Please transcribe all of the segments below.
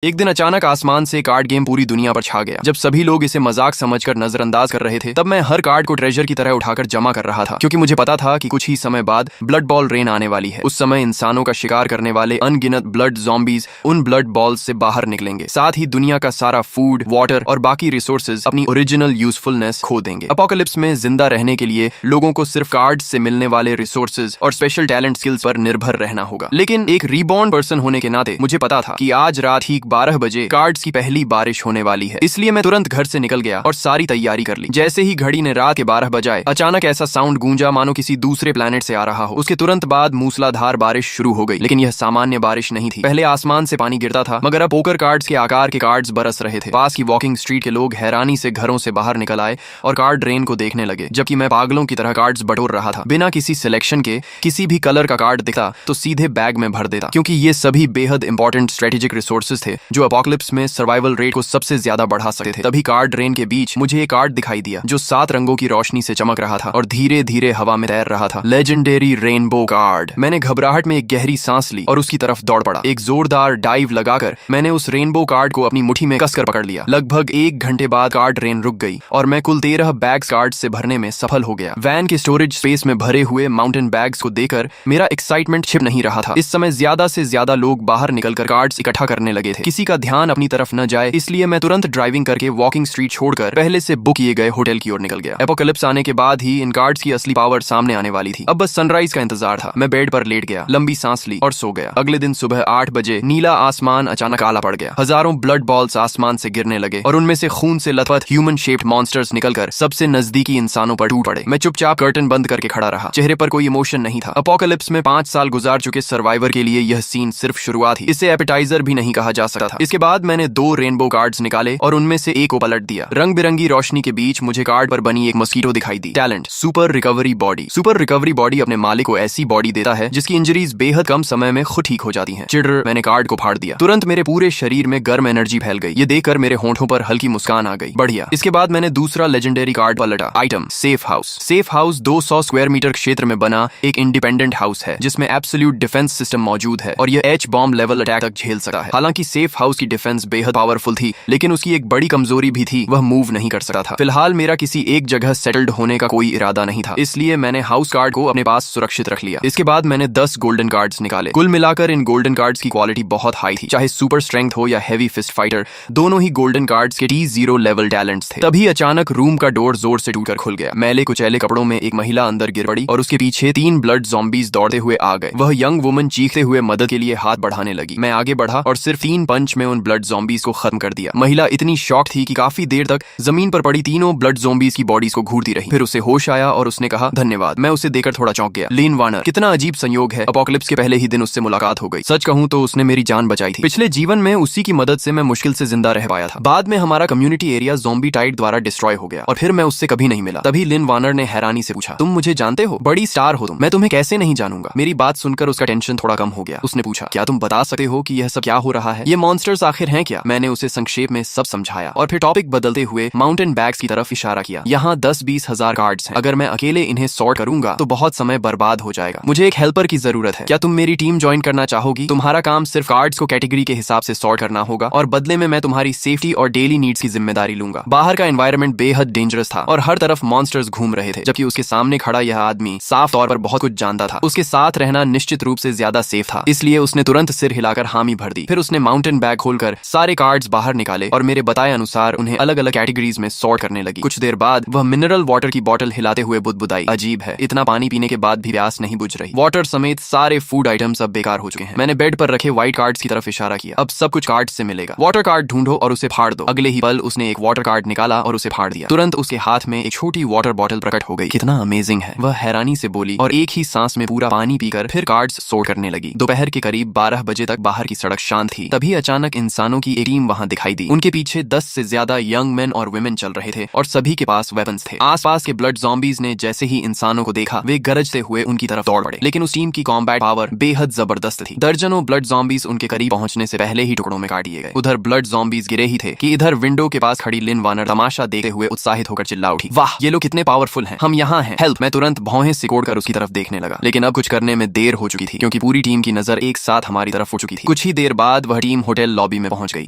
एक दिन अचानक आसमान से कार्ड गेम पूरी दुनिया पर छा गया। जब सभी लोग इसे मजाक समझकर नजरअंदाज कर रहे थे, तब मैं हर कार्ड को ट्रेजर की तरह उठाकर जमा कर रहा था, क्योंकि मुझे पता था कि कुछ ही समय बाद ब्लड बॉल रेन आने वाली है। उस समय इंसानों का शिकार करने वाले अनगिनत ब्लड ज़ॉम्बीज उन ब्लड बॉल्स से बाहर निकलेंगे। साथ ही दुनिया का सारा फूड, वाटर और बाकी रिसोर्सेज अपनी ओरिजिनल यूजफुलनेस खो देंगे। अपोकलिप्स में जिंदा रहने के लिए लोगों को सिर्फ कार्ड से मिलने वाले रिसोर्सेज और स्पेशल टैलेंट स्किल्स पर निर्भर रहना होगा। लेकिन एक रीबॉर्न पर्सन होने के नाते मुझे पता था कि आज रात ठीक 12 बजे कार्ड्स की पहली बारिश होने वाली है। इसलिए मैं तुरंत घर से निकल गया और सारी तैयारी कर ली। जैसे ही घड़ी ने रात के 12 बजाए, अचानक ऐसा साउंड गूंजा मानो किसी दूसरे प्लेनेट से आ रहा हो। उसके तुरंत बाद मूसलाधार बारिश शुरू हो गई। लेकिन यह सामान्य बारिश नहीं थी। पहले आसमान से पानी गिरता था, मगर अब पोकर कार्ड्स के आकार के कार्ड्स बरस रहे थे। पास की वॉकिंग स्ट्रीट के लोग हैरानी से घरों से बाहर निकल आए और कार्ड रेन को देखने लगे, जबकि मैं पागलों की तरह कार्ड्स बटोर रहा था। बिना किसी सिलेक्शन के किसी भी कलर का कार्ड दिखता तो सीधे बैग में भर देता, क्योंकि ये सभी बेहद इंपॉर्टेंट स्ट्रेटेजिक रिसोर्सेज थे जो अपोकलिप्स में सर्वाइवल रेट को सबसे ज्यादा बढ़ा सकते थे। तभी कार्ड रेन के बीच मुझे एक कार्ड दिखाई दिया जो 7 रंगों की रोशनी से चमक रहा था और धीरे धीरे हवा में तैर रहा था। Legendary rainbow card. मैंने घबराहट में एक गहरी सांस ली और उसकी तरफ दौड़ पड़ा। एक जोरदार डाइव लगाकर मैंने उस रेनबो कार्ड को अपनी मुट्ठी में कसकर पकड़ लिया। लगभग 1 घंटे बाद कार्ड रेन रुक गई और मैं कुल 13 बैग्स कार्ड से भरने में सफल हो गया। वैन के स्टोरेज स्पेस में भरे हुए माउंटेन बैग्स को देखकर मेरा एक्साइटमेंट छिप नहीं रहा था। इस समय ज्यादा से ज्यादा लोग बाहर निकलकर कार्ड्स इकट्ठा करने लगे थे। किसी का ध्यान अपनी तरफ न जाए, इसलिए मैं तुरंत ड्राइविंग करके वॉकिंग स्ट्रीट छोड़कर पहले से बुक किए गए होटल की ओर निकल गया। एपोकलिप्स आने के बाद ही इन कार्ड्स की असली पावर सामने आने वाली थी। अब बस सनराइज का इंतजार था। मैं बेड पर लेट गया, लंबी सांस ली और सो गया। अगले दिन सुबह 8 बजे नीला आसमान अचानक काला पड़ गया। हजारों ब्लड बॉल्स आसमान से गिरने लगे और उनमें से खून से लथपथ ह्यूमन शेप्ड मॉन्स्टर्स निकलकर सबसे नजदीकी इंसानों पर टूट पड़े। मैं चुपचाप कर्टन बंद करके खड़ा रहा। चेहरे पर कोई इमोशन नहीं था। अपोकलिप्स में 5 साल गुजार चुके सर्वाइवर के लिए यह सीन सिर्फ शुरुआत ही। इसे एपेटाइजर भी नहीं कहा जा सकता था। इसके बाद मैंने 2 रेनबो कार्ड्स निकाले और उनमें से एक को पलट दिया। रंग बिरंगी रोशनी के बीच मुझे कार्ड पर बनी एक मस्कीटो दिखाई दी। Talent super recovery body. Super recovery body अपने मालिक को ऐसी बॉडी देता है जिसकी इंजरीज बेहद कम समय में खुद ठीक हो जाती हैं। चिढ़, मैंने कार्ड को फाड़ दिया। तुरंत मेरे पूरे शरीर में गर्म एनर्जी फैल गई। ये देखकर मेरे होंठों पर हल्की मुस्कान आ गई। बढ़िया। इसके बाद मैंने दूसरा लेजेंडरी कार्ड पलटा। Item safe house. Safe house 200 square metre क्षेत्र में बना एक इंडिपेंडेंट हाउस है जिसमें एब्सोल्यूट डिफेंस सिस्टम मौजूद है और यह एच बॉम्ब लेवल अटैक तक झेल सकता है। हालांकि सेफ हाउस की डिफेंस बेहद पावरफुल थी, लेकिन उसकी एक बड़ी कमजोरी भी थी, वह मूव नहीं कर सकता था। फिलहाल मेरा किसी एक जगह सेटल्ड होने का कोई इरादा नहीं था, इसलिए मैंने हाउस कार्ड को अपने पास सुरक्षित रख लिया। इसके बाद मैंने 10 गोल्डन कार्ड्स निकाले। कुल मिलाकर इन गोल्डन कार्ड्स की क्वालिटी बहुत हाई थी। चाहे सुपर स्ट्रेंथ हो या हेवी फिस्ट फाइटर, दोनों ही गोल्डन कार्ड्स के T0 लेवल टैलेंट्स थे। तभी अचानक रूम का डोर जोर से टूटकर खुल गया। मैले कुचैले कपड़ों में एक महिला अंदर गिर पड़ी और उसके पीछे 3 ब्लड ज़ॉम्बीज दौड़ते हुए आ गए। वह यंग वुमन चीखते हुए मदद के लिए हाथ बढ़ाने लगी। मैं आगे बढ़ा और सिर्फ 3 पंच में उन ब्लड ज़ॉम्बीज को खत्म कर दिया। महिला इतनी शॉक थी कि काफी देर तक जमीन पर पड़ी तीनों ब्लड ज़ॉम्बीज की बॉडीज को घूरती रही। फिर उसे होश आया और उसने कहा धन्यवाद। मैं उसे देखकर थोड़ा चौंक गया। लिन वार्नर। कितना अजीब संयोग है, अपोकलिप्स के पहले ही दिन उससे मुलाकात हो गई। सच कहूं तो उसने मेरी जान बचाई थी। पिछले जीवन में उसी की मदद से मैं मुश्किल से जिंदा रह पाया था। बाद में हमारा कम्युनिटी एरिया ज़ॉम्बी टाइड द्वारा डिस्ट्रॉय हो गया और फिर मैं उससे कभी नहीं मिला। तभी लिन वार्नर ने हैरानी से पूछा, तुम मुझे जानते हो? बड़ी स्टार हो तुम। मैं तुम्हें कैसे नहीं जानूंगा? मेरी बात सुनकर उसका टेंशन थोड़ा कम हो गया। उसने पूछा, क्या तुम बता सकते हो कि यह सब क्या हो रहा है? ये मॉन्स्टर्स आखिर हैं क्या? मैंने उसे संक्षेप में सब समझाया और फिर टॉपिक बदलते हुए माउंटेन बैग्स की तरफ इशारा किया। यहाँ 10-20 हजार कार्ड्स हैं। अगर मैं अकेले इन्हें सॉर्ट करूंगा तो बहुत समय बर्बाद हो जाएगा। मुझे एक हेल्पर की जरूरत है। क्या तुम मेरी टीम ज्वाइन करना चाहोगी? तुम्हारा काम सिर्फ कार्ड्स को कैटेगरी के हिसाब से सॉर्ट करना होगा और बदले में मैं तुम्हारी सेफ्टी और डेली नीड्स की जिम्मेदारी लूंगा। बाहर का एनवायरनमेंट बेहद डेंजरस था और हर तरफ मॉन्स्टर्स घूम रहे थे, जबकि उसके सामने खड़ा यह आदमी साफ तौर पर बहुत कुछ जानता था। उसके साथ रहना निश्चित रूप से ज्यादा सेफ था, इसलिए उसने तुरंत सिर हिलाकर हामी भर दी। फिर उसने माउंटेन बैग खोलकर सारे कार्ड्स बाहर निकाले और मेरे बताए अनुसार उन्हें अलग अलग कैटेगरीज में सॉर्ट करने लगी। कुछ देर बाद वह मिनरल वाटर की बोतल हिलाते हुए बुदबुदाई। अजीब है, इतना पानी पीने के बाद भी प्यास नहीं बुझ रही। वाटर समेत सारे फूड आइटम्स अब बेकार हो चुके हैं। मैंने बेड पर रखे व्हाइट कार्ड्स की तरफ इशारा किया। अब सब कुछ कार्ड्स से मिलेगा। वाटर कार्ड ढूंढो और उसे फाड़ दो। अगले ही पल उसने एक वाटर कार्ड निकाला और उसे फाड़ दिया। तुरंत उसके हाथ में एक छोटी वाटर बोतल प्रकट हो गई। कितना अमेजिंग है, वह हैरानी से बोली और एक ही सांस में पूरा पानी पीकर फिर कार्ड्स सॉर्ट करने लगी। दोपहर के करीब 12 बजे तक बाहर की सड़क शांत थी। तभी अचानक इंसानों की एक टीम वहां दिखाई दी। उनके पीछे 10 से ज्यादा यंग मेन और वुमेन चल रहे थे और सभी के पास वेपन्स थे। आसपास के ब्लड ज़ॉम्बीज ने जैसे ही इंसानों को देखा, वे गरजते हुए उनकी तरफ दौड़ पड़े। लेकिन उस टीम की कॉम्बैट पावर बेहद जबरदस्त थी। दर्जनों ब्लड ज़ॉम्बीज उनके करीब पहुंचने से पहले ही टुकड़ों में काट दिए गए। उधर ब्लड ज़ॉम्बीज गिरे ही थे कि इधर विंडो के पास खड़ी लिन वार्नर तमाशा देखते हुए उत्साहित होकर चिल्ला उठी, वाह ये लोग कितने पावरफुल हैं, हम यहाँ हैं, हेल्प। मैं तुरंत भौहें सिकोड़कर उसकी तरफ देखने लगा, लेकिन अब कुछ करने में देर हो चुकी थी, क्योंकि पूरी टीम की नजर एक साथ हमारी तरफ हो चुकी थी। कुछ ही देर बाद वह टीम होटल लॉबी में पहुंच गई।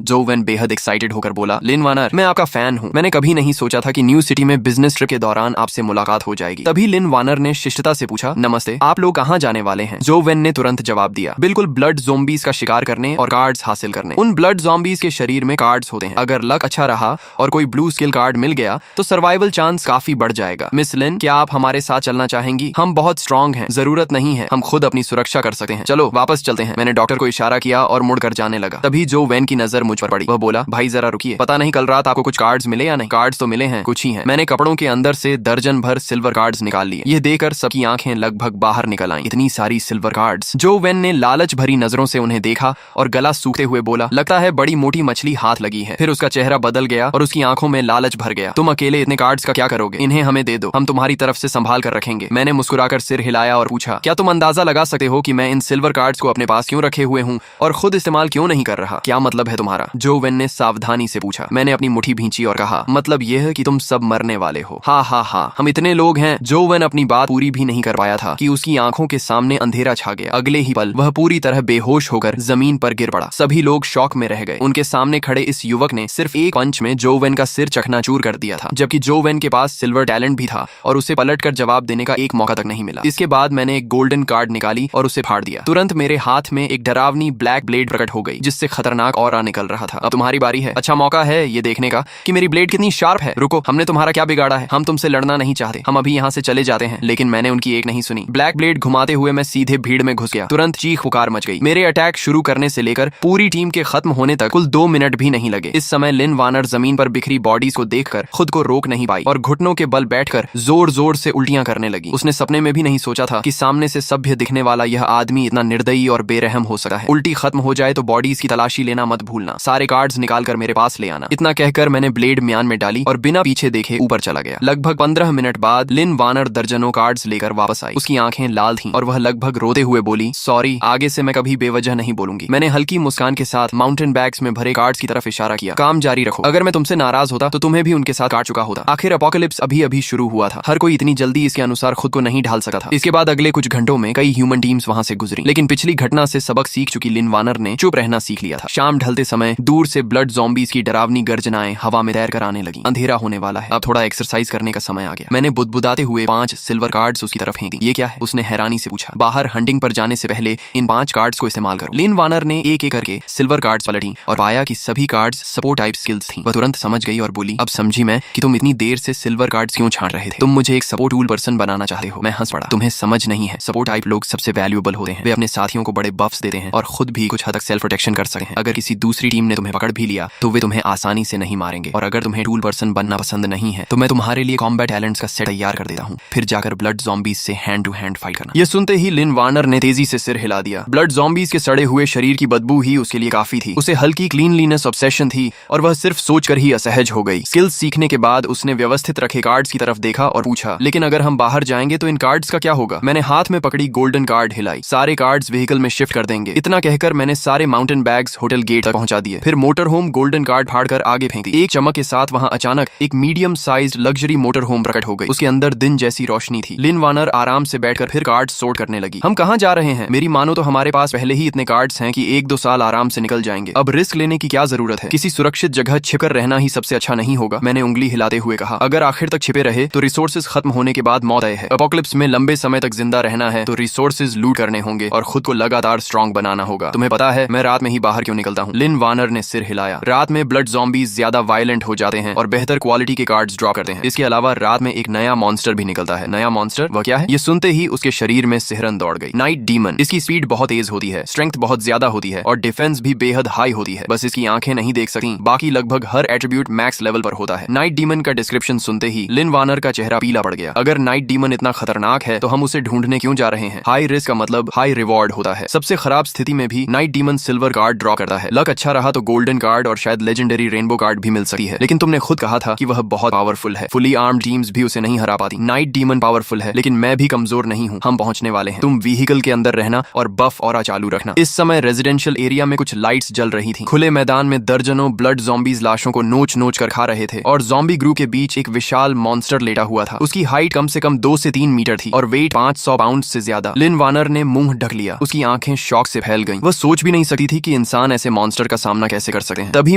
जो वेन बेहद एक्साइटेड होकर बोला, लिन वानर, मैं आपका फैन हूँ। मैंने कभी नहीं सोचा था कि न्यू सिटी में बिजनेस ट्रिप के दौरान आपसे मुलाकात हो जाएगी। तभी लिन वानर ने शिष्टता से पूछा, नमस्ते, आप लोग कहाँ जाने वाले हैं? जो वेन ने तुरंत जवाब दिया, बिल्कुल ब्लड ज़ॉम्बीज का शिकार करने और कार्ड्स हासिल करने। उन ब्लड ज़ॉम्बीज के शरीर में कार्ड्स होते हैं। अगर लक अच्छा रहा और कोई ब्लू स्किल कार्ड मिल गया तो सर्वाइवल चांस काफी बढ़ जाएगा। मिस लिन, क्या आप हमारे साथ चलना चाहेंगी? हम बहुत स्ट्रांग हैं, जरूरत नहीं है, हम खुद अपनी सुरक्षा कर सकते हैं। चलो वापस चलते हैं। मैंने डॉक्टर को इशारा किया और मुड़कर जाने लगा। तभी जो वेन की नजर मुझ पर पड़ी। वह बोला, भाई जरा रुकिए, पता नहीं कल रात आपको कुछ कार्ड्स मिले या नहीं? कार्ड्स तो मिले हैं, कुछ ही हैं। मैंने कपड़ों के अंदर से दर्जन भर सिल्वर कार्ड्स निकाल लिए। यह देखकर सबकी आंखें लगभग बाहर निकल आईं। इतनी सारी सिल्वर कार्ड्स। जो वेन ने लालच भरी नजरों से उन्हें देखा और गला सूखते हुए बोला, लगता है बड़ी मोटी मछली हाथ लगी है। फिर उसका चेहरा बदल गया और उसकी आंखों में लालच भर गया। तुम अकेले इतने कार्ड्स का क्या करोगे? इन्हें हमें दे दो, हम तुम्हारी तरफ से संभाल कर रखेंगे। मैंने मुस्कुराकर सिर हिलाया और पूछा, क्या तुम अंदाजा लगा सकते हो कि मैं इन सिल्वर कार्ड्स को अपने पास क्यों रखे हुए हूँ और खुद इस्तेमाल क्यों नहीं कर रहा? क्या मतलब है तुम्हारा? जो वेन ने सावधानी से पूछा। मैंने अपनी मुट्ठी भींची और कहा, मतलब यह है कि तुम सब मरने वाले हो। हाँ हाँ हाँ, हम इतने लोग हैं। जो वेन अपनी बात पूरी भी नहीं कर पाया था कि उसकी आंखों के सामने अंधेरा छा गया। अगले ही पल वह पूरी तरह बेहोश होकर जमीन पर गिर पड़ा। सभी लोग शॉक में रह गए। उनके सामने खड़े इस युवक ने सिर्फ एक पंच में जो वेन का सिर चकनाचूर कर दिया था, जबकि जो वेन के पास सिल्वर टैलेंट भी था और उसे पलटकर जवाब देने का एक मौका तक नहीं मिला। इसके बाद मैंने एक गोल्डन कार्ड निकाली और उसे फाड़ दिया। तुरंत मेरे हाथ में एक डरावनी ब्लैक ब्लेड प्रकट हो गई, जिससे खतरनाक ऑरा निकल रहा था। अब तुम्हारी बारी है। अच्छा मौका है ये देखने का कि मेरी ब्लेड कितनी शार्प है। रुको, हमने तुम्हारा क्या बिगाड़ा है? हम तुमसे लड़ना नहीं चाहते, हम अभी यहाँ से चले जाते हैं। लेकिन मैंने उनकी एक नहीं सुनी। ब्लैक ब्लेड घुमाते हुए मैं सीधे भीड़ में घुस गया। तुरंत चीख पुकार मच गई। मेरे अटैक शुरू करने से लेकर पूरी टीम के खत्म होने तक कुल 2 मिनट भी नहीं लगे। इस समय लिन वानर जमीन पर बिखरी बॉडीज को देखकर खुद को रोक नहीं पाई और घुटनों के बल बैठकर जोर जोर से उल्टियां करने लगी। उसने सपने में भी नहीं सोचा था कि सामने से सभ्य दिखने वाला यह आदमी इतना निर्दयी और बेरहम हो सकता है। उल्टी खत्म हो जाए तो बॉडीज की तलाशी लेना मत भूलना। सारे कार्ड्स निकाल कर मेरे पास ले आना। इतना कहकर मैंने ब्लेड म्यान में डाली और बिना पीछे देखे ऊपर चला गया। लगभग 15 मिनट बाद लिन वानर दर्जनों कार्ड्स लेकर वापस आई। उसकी आंखें लाल थीं और वह लगभग रोते हुए बोली, सॉरी, आगे से मैं कभी बेवजह नहीं बोलूंगी। मैंने हल्की मुस्कान के साथ माउंटेन बैग्स में भरे कार्ड्स की तरफ इशारा किया। काम जारी रखो। अगर मैं तुमसे नाराज होता तो तुम्हें भी उनके साथ काट चुका होता। आखिर एपोकलिप्स अभी अभी शुरू हुआ था। हर कोई इतनी जल्दी इसके अनुसार खुद को नहीं ढाल सकता था। इसके बाद अगले कुछ घंटों में कई ह्यूमन टीम्स वहां से गुजरी, लेकिन पिछली घटना से सबक सीख चुकी लिन वानर ने चुप रहना सीख लिया था। शाम ढलते समय दूर से ब्लड ज़ॉम्बीज की डरावनी गर्जनाएं हवा में तैर कर आने लगी। अंधेरा होने वाला है, अब थोड़ा एक्सरसाइज करने का समय आ गया। मैंने बुदबुदाते हुए 5 सिल्वर कार्ड्स उसकी तरफ फेंक दी। ये क्या है? उसने हैरानी से पूछा। बाहर हंटिंग पर जाने से पहले इन 5 कार्ड्स को इस्तेमाल करो। लिन वानर ने एक एक करके सिल्वर कार्ड्स पलटी और पाया कि सभी कार्ड्स सपोर्ट टाइप स्किल्स थी। वह तुरंत समझ गई और बोली, अब समझी मैं कि तुम इतनी देर से सिल्वर कार्ड्स क्यों छांट रहे थे। तुम मुझे एक सपोर्ट टूल पर्सन बनाना चाहते हो। मैं हंस पड़ा। तुम्हें समझ नहीं है, सपोर्ट टाइप लोग सबसे वैल्यूएबल होते हैं। वे अपने साथियों को बड़े बफ्स देते हैं और खुद भी कुछ हद तक सेल्फ प्रोटेक्शन कर सकते हैं। अगर किसी दूसरी टीम ने तुम्हें पकड़ भी लिया तो वे तुम्हें आसानी से नहीं मारेंगे। और अगर तुम्हें टूल पर्सन बनना पसंद नहीं है तो मैं तुम्हारे लिए कॉम्बैट टैलेंट्स का सेट तैयार कर देता हूँ। फिर जाकर ब्लड ज़ॉम्बीज से हैंड टू हैंड फाइट करना। यह सुनते ही लिन वानर ने तेजी से सिर हिला दिया। ब्लड ज़ॉम्बीज के सड़े हुए शरीर की बदबू ही उसके लिए काफी थी। उसे हल्की क्लीनलीनेस ऑब्सेशन थी और वह सिर्फ सोचकर ही असहज हो गई। स्किल्स सीखने के बाद उसने व्यवस्थित रखे कार्ड्स की तरफ देखा और पूछा, लेकिन अगर हम बाहर जाएंगे तो इन कार्ड्स का क्या होगा? मैंने हाथ में पकड़ी गोल्डन कार्ड हिलाई। सारे कार्ड्स व्हीकल में शिफ्ट कर देंगे। इतना कहकर मैंने सारे माउंटेन बैग्स होटल गेट तक पहुंचा दिए। फिर मोटर होम गोल्डन कार्ड फाड़कर आगे फेंक दी। एक चमक के साथ वहां अचानक एक medium sized luxury motor home प्रकट हो गई। उसके अंदर दिन जैसी रोशनी थी। लिन वानर आराम से बैठकर फिर कार्ड्स सोर्ट करने लगी। हम कहां जा रहे हैं? मेरी मानो तो हमारे पास पहले ही इतने कार्ड्स हैं कि 1-2 साल आराम से निकल जाएंगे। अब रिस्क लेने की क्या जरूरत है? किसी सुरक्षित जगह छिपकर रहना ही सबसे अच्छा नहीं होगा? मैंने उंगली हिलाते हुए कहा। अगर आखिर तक छिपे रहे तो रिसोर्सेज खत्म होने के बाद मौत है। एपोकलिप्स में लंबे समय तक जिंदा रहना है तो रिसोर्सेज लूट करने होंगे और खुद को लगातार स्ट्रांग बनाना होगा। तुम्हें पता है मैं रात में ही बाहर क्यों निकलता हूँ? लिन वानर ने सिर हिलाया। रात में ब्लड ज़ॉम्बीज ज्यादा वायलेंट हो जाते हैं और बेहतर क्वालिटी के कार्ड्स ड्रॉ करते हैं। इसके अलावा रात में एक नया मॉन्स्टर भी निकलता है। नया मॉन्स्टर? वह क्या है? ये सुनते ही उसके शरीर में सिहरन दौड़ गई। Night demon. इसकी स्पीड बहुत तेज होती है, स्ट्रेंथ बहुत ज्यादा होती है और डिफेंस भी बेहद हाई होती है। बस इसकी आंखें नहीं देख सकती, बाकी लगभग हर एट्रीब्यूट मैक्स लेवल पर होता है। नाइट डीमन का डिस्क्रिप्शन सुनते ही लिन वानर का चेहरा पीला पड़ गया। अगर नाइट डीमन इतना खतरनाक है तो हम उसे ढूंढने क्यों जा रहे हैं? हाई रिस्क का मतलब हाई रिवॉर्ड होता है। सबसे खराब स्थिति में भी night demon silver card draw करता है। लक अच्छा रहा तो गोल्डन कार्ड और शायद लेजेंडरी रेनबो कार्ड भी मिल सकती है। लेकिन तुमने खुद कहा था कि वह बहुत पावरफुल है। फुली आर्म्ड टीम्स भी उसे नहीं हरा पाती। नाइट डीमन पावरफुल है लेकिन मैं भी कमजोर नहीं हूँ। हम पहुंचने वाले हैं। तुम व्हीकल के अंदर रहना और बफ ऑरा चालू रखना। इस समय रेजिडेंशियल एरिया में कुछ लाइट्स जल रही थी। खुले मैदान में दर्जनों ब्लड ज़ॉम्बीज लाशों को नोच नोच कर खा रहे थे और ज़ॉम्बी ग्रू के बीच एक विशाल मॉन्स्टर लेटा हुआ था। उसकी हाइट कम से कम 2 से 3 मीटर थी और वेट 500 पाउंड से ज्यादा। लिन वानर ने मुंह ढक लिया। उसकी आंखें शॉक से फैल गईं। वह सोच भी नहीं सकती थी कि इंसान इंसान ऐसे मॉन्स्टर का सामना कैसे कर सकते हैं। तभी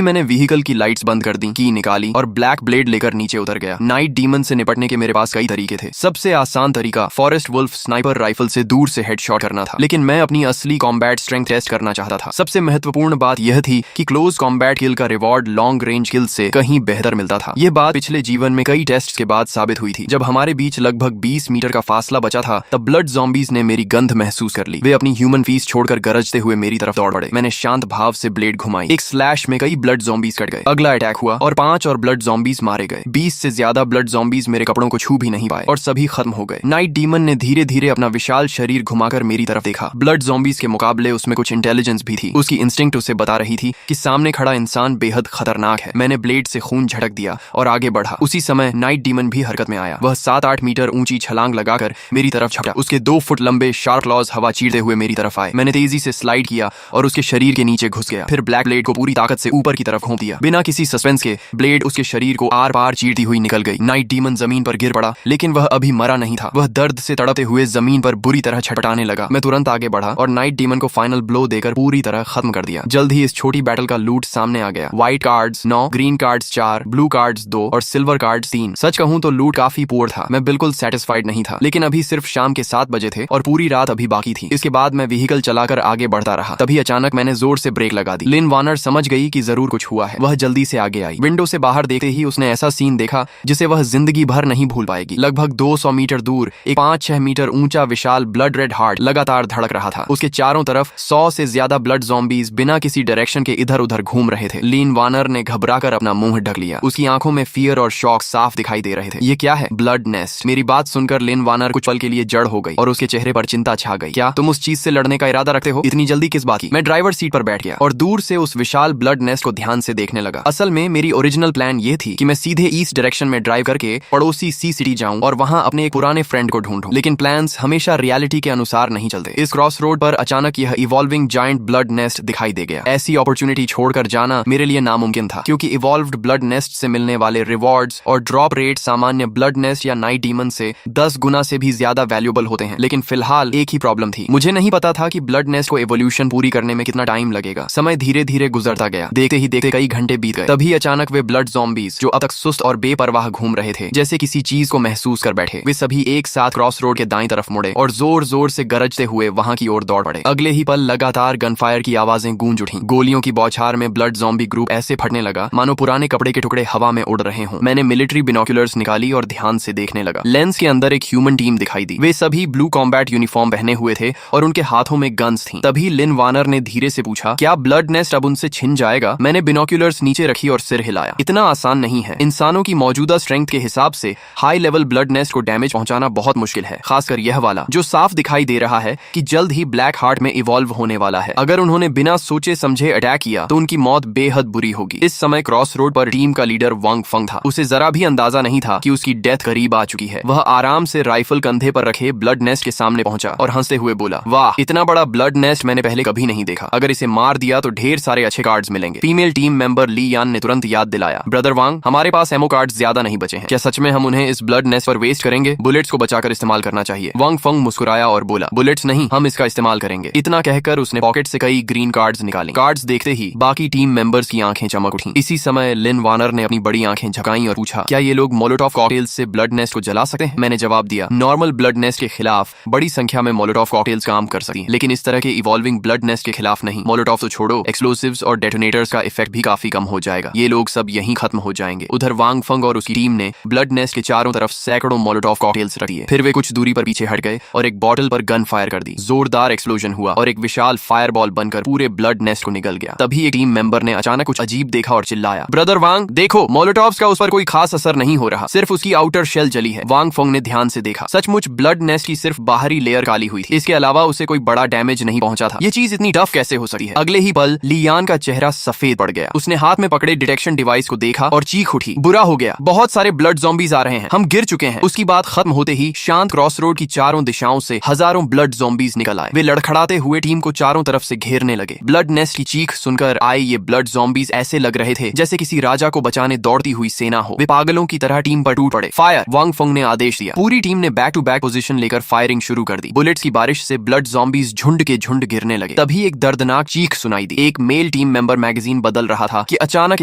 मैंने व्हीकल की लाइट्स बंद कर दी, की निकाली और ब्लैक ब्लेड लेकर नीचे उतर गया। नाइट डीमन से निपटने के मेरे पास कई तरीके थे। सबसे आसान तरीका फॉरेस्ट वुल्फ स्नाइपर राइफल से दूर से हेडशॉट करना था, लेकिन मैं अपनी असली कॉम्बैट स्ट्रेंथ टेस्ट करना चाहता था। सबसे महत्वपूर्ण बात यह थी कि क्लोज कॉम्बैट किल का रिवॉर्ड लॉन्ग रेंज किल से कहीं बेहतर मिलता था। यह बात पिछले जीवन में कई टेस्ट के बाद साबित हुई थी। जब हमारे बीच लगभग 20 मीटर का फासला बचा था, तब ब्लड ज़ॉम्बीज ने मेरी गंध महसूस कर ली। वे अपनी ह्यूमन फीस छोड़कर गरजते हुए मेरी तरफ दौड़ पड़े। मैंने शांत भाव से ब्लेड घुमाई। एक स्लैश में कई ब्लड ज़ॉम्बीज कट गए। अगला अटैक हुआ और 5 और ब्लड ज़ॉम्बीज मारे गए। 20 से ज्यादा ब्लड ज़ॉम्बीज मेरे कपड़ों को छू भी नहीं पाए और सभी खत्म हो गए। नाइट डीमन ने धीरे धीरे अपना विशाल शरीर घुमाकर मेरी तरफ देखा। ब्लड ज़ॉम्बीज के मुकाबले उसमें कुछ इंटेलिजेंस भी थी। उसकी इंस्टिंक्ट उसे बता रही थी कि सामने खड़ा इंसान बेहद खतरनाक है। मैंने ब्लेड से खून झटक दिया और आगे बढ़ा। उसी समय नाइट डीमन भी हरकत में आया। वह 7-8 मीटर ऊंची छलांग लगाकर मेरी तरफ झपटा। उसके 2 फुट लंबे शार्प क्लॉज हवा चीरते हुए मेरी तरफ आए। मैंने तेजी से स्लाइड किया और उसके शरीर के नीचे घुस गया। फिर ब्लैक ब्लेड को पूरी ताकत से ऊपर की तरफ घोंप दिया। बिना किसी सस्पेंस के ब्लेड उसके शरीर को आर पार चीरती हुई निकल गई। नाइट डीमन जमीन पर गिर पड़ा, लेकिन वह अभी मरा नहीं था। वह दर्द से तड़पते हुए जमीन पर बुरी तरह छटपटाने लगा। मैं तुरंत आगे बढ़ा और नाइट डीमन को फाइनल ब्लो देकर पूरी तरह खत्म कर दिया। जल्द ही इस छोटी बैटल का लूट सामने आ गया। White cards 9, green cards 4, blue cards 2 और सिल्वर कार्ड्स 3। सच कहूं तो लूट काफी पुअर था। मैं बिल्कुल सेटिस्फाइड नहीं था, लेकिन अभी सिर्फ शाम के 7 बजे थे और पूरी रात अभी बाकी थी। इसके बाद मैं व्हीकल चलाकर आगे बढ़ता रहा। तभी अचानक मैंने जोर से ब्रेक लगा दी। लिन वार्नर समझ गई कि जरूर कुछ हुआ है। वह जल्दी से आगे आई। विंडो से बाहर देखते ही उसने ऐसा सीन देखा जिसे वह जिंदगी भर नहीं भूल पाएगी। लगभग 200 मीटर दूर एक 5-6 मीटर ऊंचा विशाल ब्लड रेड हार्ट लगातार धड़क रहा था। उसके चारों तरफ 100 से ज्यादा ब्लड ज़ॉम्बीज बिना किसी डायरेक्शन के इधर उधर घूम रहे थे। लिन वार्नर ने घबराकर अपना मुंह ढक लिया। उसकी आंखों में फियर और शॉक साफ दिखाई दे रहे थे। ये क्या है? Blood nest. मेरी बात सुनकर लिन वार्नर कुछ पल के लिए जड़ हो गई और उसके चेहरे पर चिंता छा गई। क्या तुम उस चीज से लड़ने का इरादा रखते हो? इतनी जल्दी किस बात की? मैं ड्राइवर सीट पर बैठ गया और दूर से उस विशाल ब्लड नेस्ट को ध्यान से देखने लगा। असल में मेरी ओरिजिनल प्लान ये थी कि मैं सीधे ईस्ट डायरेक्शन में ड्राइव करके पड़ोसी सी सिटी जाऊं और वहां अपने एक पुराने फ्रेंड को ढूंढूं। लेकिन प्लान्स हमेशा रियलिटी के अनुसार नहीं चलते। इस क्रॉस रोड पर अचानक यह इवॉल्विंग जायंट ब्लड नेस्ट दिखाई दे गया। ऐसी अपॉर्चुनिटी छोड़कर जाना मेरे लिए नामुमकिन था, क्योंकि इवॉल्व्ड ब्लड नेस्ट से मिलने वाले रिवॉर्ड्स और ड्रॉप रेट सामान्य ब्लड नेस्ट या नाइट डीमन से 10 गुना से भी ज्यादा वैल्यूएबल होते हैं। लेकिन फिलहाल एक ही प्रॉब्लम थी। मुझे नहीं पता था कि ब्लड नेस्ट को एवोल्यूशन पूरी करने में कितना टाइम लगेगा। समय धीरे धीरे गुजरता गया। देखते ही देखते कई घंटे बीत गए। तभी अचानक वे ब्लड ज़ॉम्बीज जो अब तक सुस्त और बेपरवाह घूम रहे थे, जैसे किसी चीज को महसूस कर बैठे, वे सभी एक साथ क्रॉस रोड के दाईं तरफ मुड़े और जोर जोर से गरजते हुए वहां की ओर दौड़ पड़े। अगले ही पल लगातार गनफायर की आवाजें गूंज उठी। गोलियों की बौछार में ब्लड ज़ॉम्बी ग्रुप ऐसे फटने लगा मानो पुराने कपड़े के टुकड़े हवा में उड़ रहे हों। मैंने मिलिट्री बिनोक्यूलर्स निकाली और ध्यान से देखने लगा। लेंस के अंदर एक ह्यूमन टीम दिखाई दी। वे सभी ब्लू कॉम्बैट यूनिफॉर्म पहने हुए थे और उनके हाथों में गन्स थी। तभी लिन वार्नर ने धीरे से पूछा, क्या ब्लड नेस्ट अब उनसे छिन जाएगा? मैंने बिनोक्यूलर्स नीचे रखी और सिर हिलाया। इतना आसान नहीं है। इंसानों की मौजूदा स्ट्रेंथ के हिसाब से हाई लेवल ब्लड नेस्ट को डैमेज पहुंचाना बहुत मुश्किल है, खासकर यह वाला जो साफ दिखाई दे रहा है कि जल्द ही ब्लैक हार्ट में इवॉल्व होने वाला है। अगर उन्होंने बिना सोचे समझे अटैक किया तो उनकी मौत बेहद बुरी होगी। इस समय क्रॉस रोड पर टीम का लीडर वांग फंग था। उसे जरा भी अंदाजा नहीं था कि उसकी डेथ करीब आ चुकी है। वह आराम से राइफल कंधे पर रखे ब्लड नेस्ट के सामने पहुंचा और हंसते हुए बोला, वाह, इतना बड़ा ब्लड नेस्ट मैंने पहले कभी नहीं देखा। अगर इसे मार दिया तो ढेर सारे अच्छे कार्ड्स मिलेंगे। फीमेल टीम मेंबर ली यान ने तुरंत याद दिलाया, ब्रदर वांग, हमारे पास एमो कार्ड्स ज्यादा नहीं बचे हैं। क्या सच में हम उन्हें इस ब्लड नेस्ट पर वेस्ट करेंगे? बुलेट्स को बचाकर इस्तेमाल करना चाहिए। वांग फंग मुस्कुराया और बोला, बुलेट्स नहीं, हम इसका इस्तेमाल करेंगे। इतना कहकर उसने पॉकेट से कई ग्रीन कार्ड्स निकाले। कार्ड्स देखते ही बाकी टीम मेंबर्स की आंखें चमक उठी। इसी समय लिन वार्नर ने अपनी बड़ी आंखें झकाई और पूछा, क्या ये लोग मोलोटॉव कॉकटेल्स से ब्लड नेस्ट को जला सकते हैं? मैंने जवाब दिया, नॉर्मल ब्लड नेस्ट के खिलाफ बड़ी संख्या में मोलोटॉव कॉकटेल्स काम कर सकती हैं, लेकिन इस तरह के इवॉल्विंग ब्लड नेस्ट के खिलाफ नहीं। मोलोटॉव तो छोड़ो, एक्सप्लोसिव्स और डेटोनेटर्स का इफेक्ट भी काफी कम हो जाएगा। ये लोग सब यहीं खत्म हो जाएंगे। उधर वांग फंग और उसकी टीम ने ब्लड नेस्ट के चारों तरफ सैकड़ों मोलोटॉव कॉकटेल्स रख दिए। फिर वे कुछ दूरी पर पीछे हट गए और एक बॉटल पर गन फायर कर दी। जोरदार एक्सप्लोजन हुआ और एक विशाल फायरबॉल बनकर पूरे ब्लड नेस्ट को निगल गया। तभी एक टीम मेंबर ने अचानक कुछ अजीब देखा और चिल्लाया, ब्रदर वांग, देखो, मोलोटॉव्स का उस पर कोई खास असर नहीं हो रहा, सिर्फ उसकी आउटर शेल जली है। वांग फंग ने ध्यान से देखा। सचमुच ब्लड नेस्ट की सिर्फ बाहरी लेयर काली हुई थी। इसके अलावा उसे कोई बड़ा डैमेज नहीं पहुंचा था। ये चीज इतनी टफ कैसे हो सकती है? अगले ही पल लियान का चेहरा सफेद पड़ गया। उसने हाथ में पकड़े डिटेक्शन डिवाइस को देखा और चीख उठी, बुरा हो गया, बहुत सारे ब्लड ज़ॉम्बीज आ रहे हैं, हम गिर चुके हैं। उसकी बात खत्म होते ही शांत क्रॉस रोड की चारों दिशाओं से हजारों ब्लड ज़ॉम्बीज निकल आए। वे लड़खड़ाते हुए टीम को चारों तरफ से घेरने लगे। ब्लड नेस्ट की चीख सुनकर आए ये ब्लड ज़ॉम्बीज ऐसे लग रहे थे जैसे किसी राजा को बचाने दौड़ती हुई सेना हो। वे पागलों की तरह टीम पर टूट पड़े। फायर! वांग फंग ने आदेश दिया। पूरी टीम ने बैक टू बैक पोजीशन लेकर फायरिंग शुरू कर दी। बुलेट्स की बारिश से ब्लड ज़ॉम्बीज झुंड के झुंड गिरने लगे। तभी एक दर्दनाक चीख चीख सुनाई दी। एक मेल टीम मेंबर मैगजीन बदल रहा था कि अचानक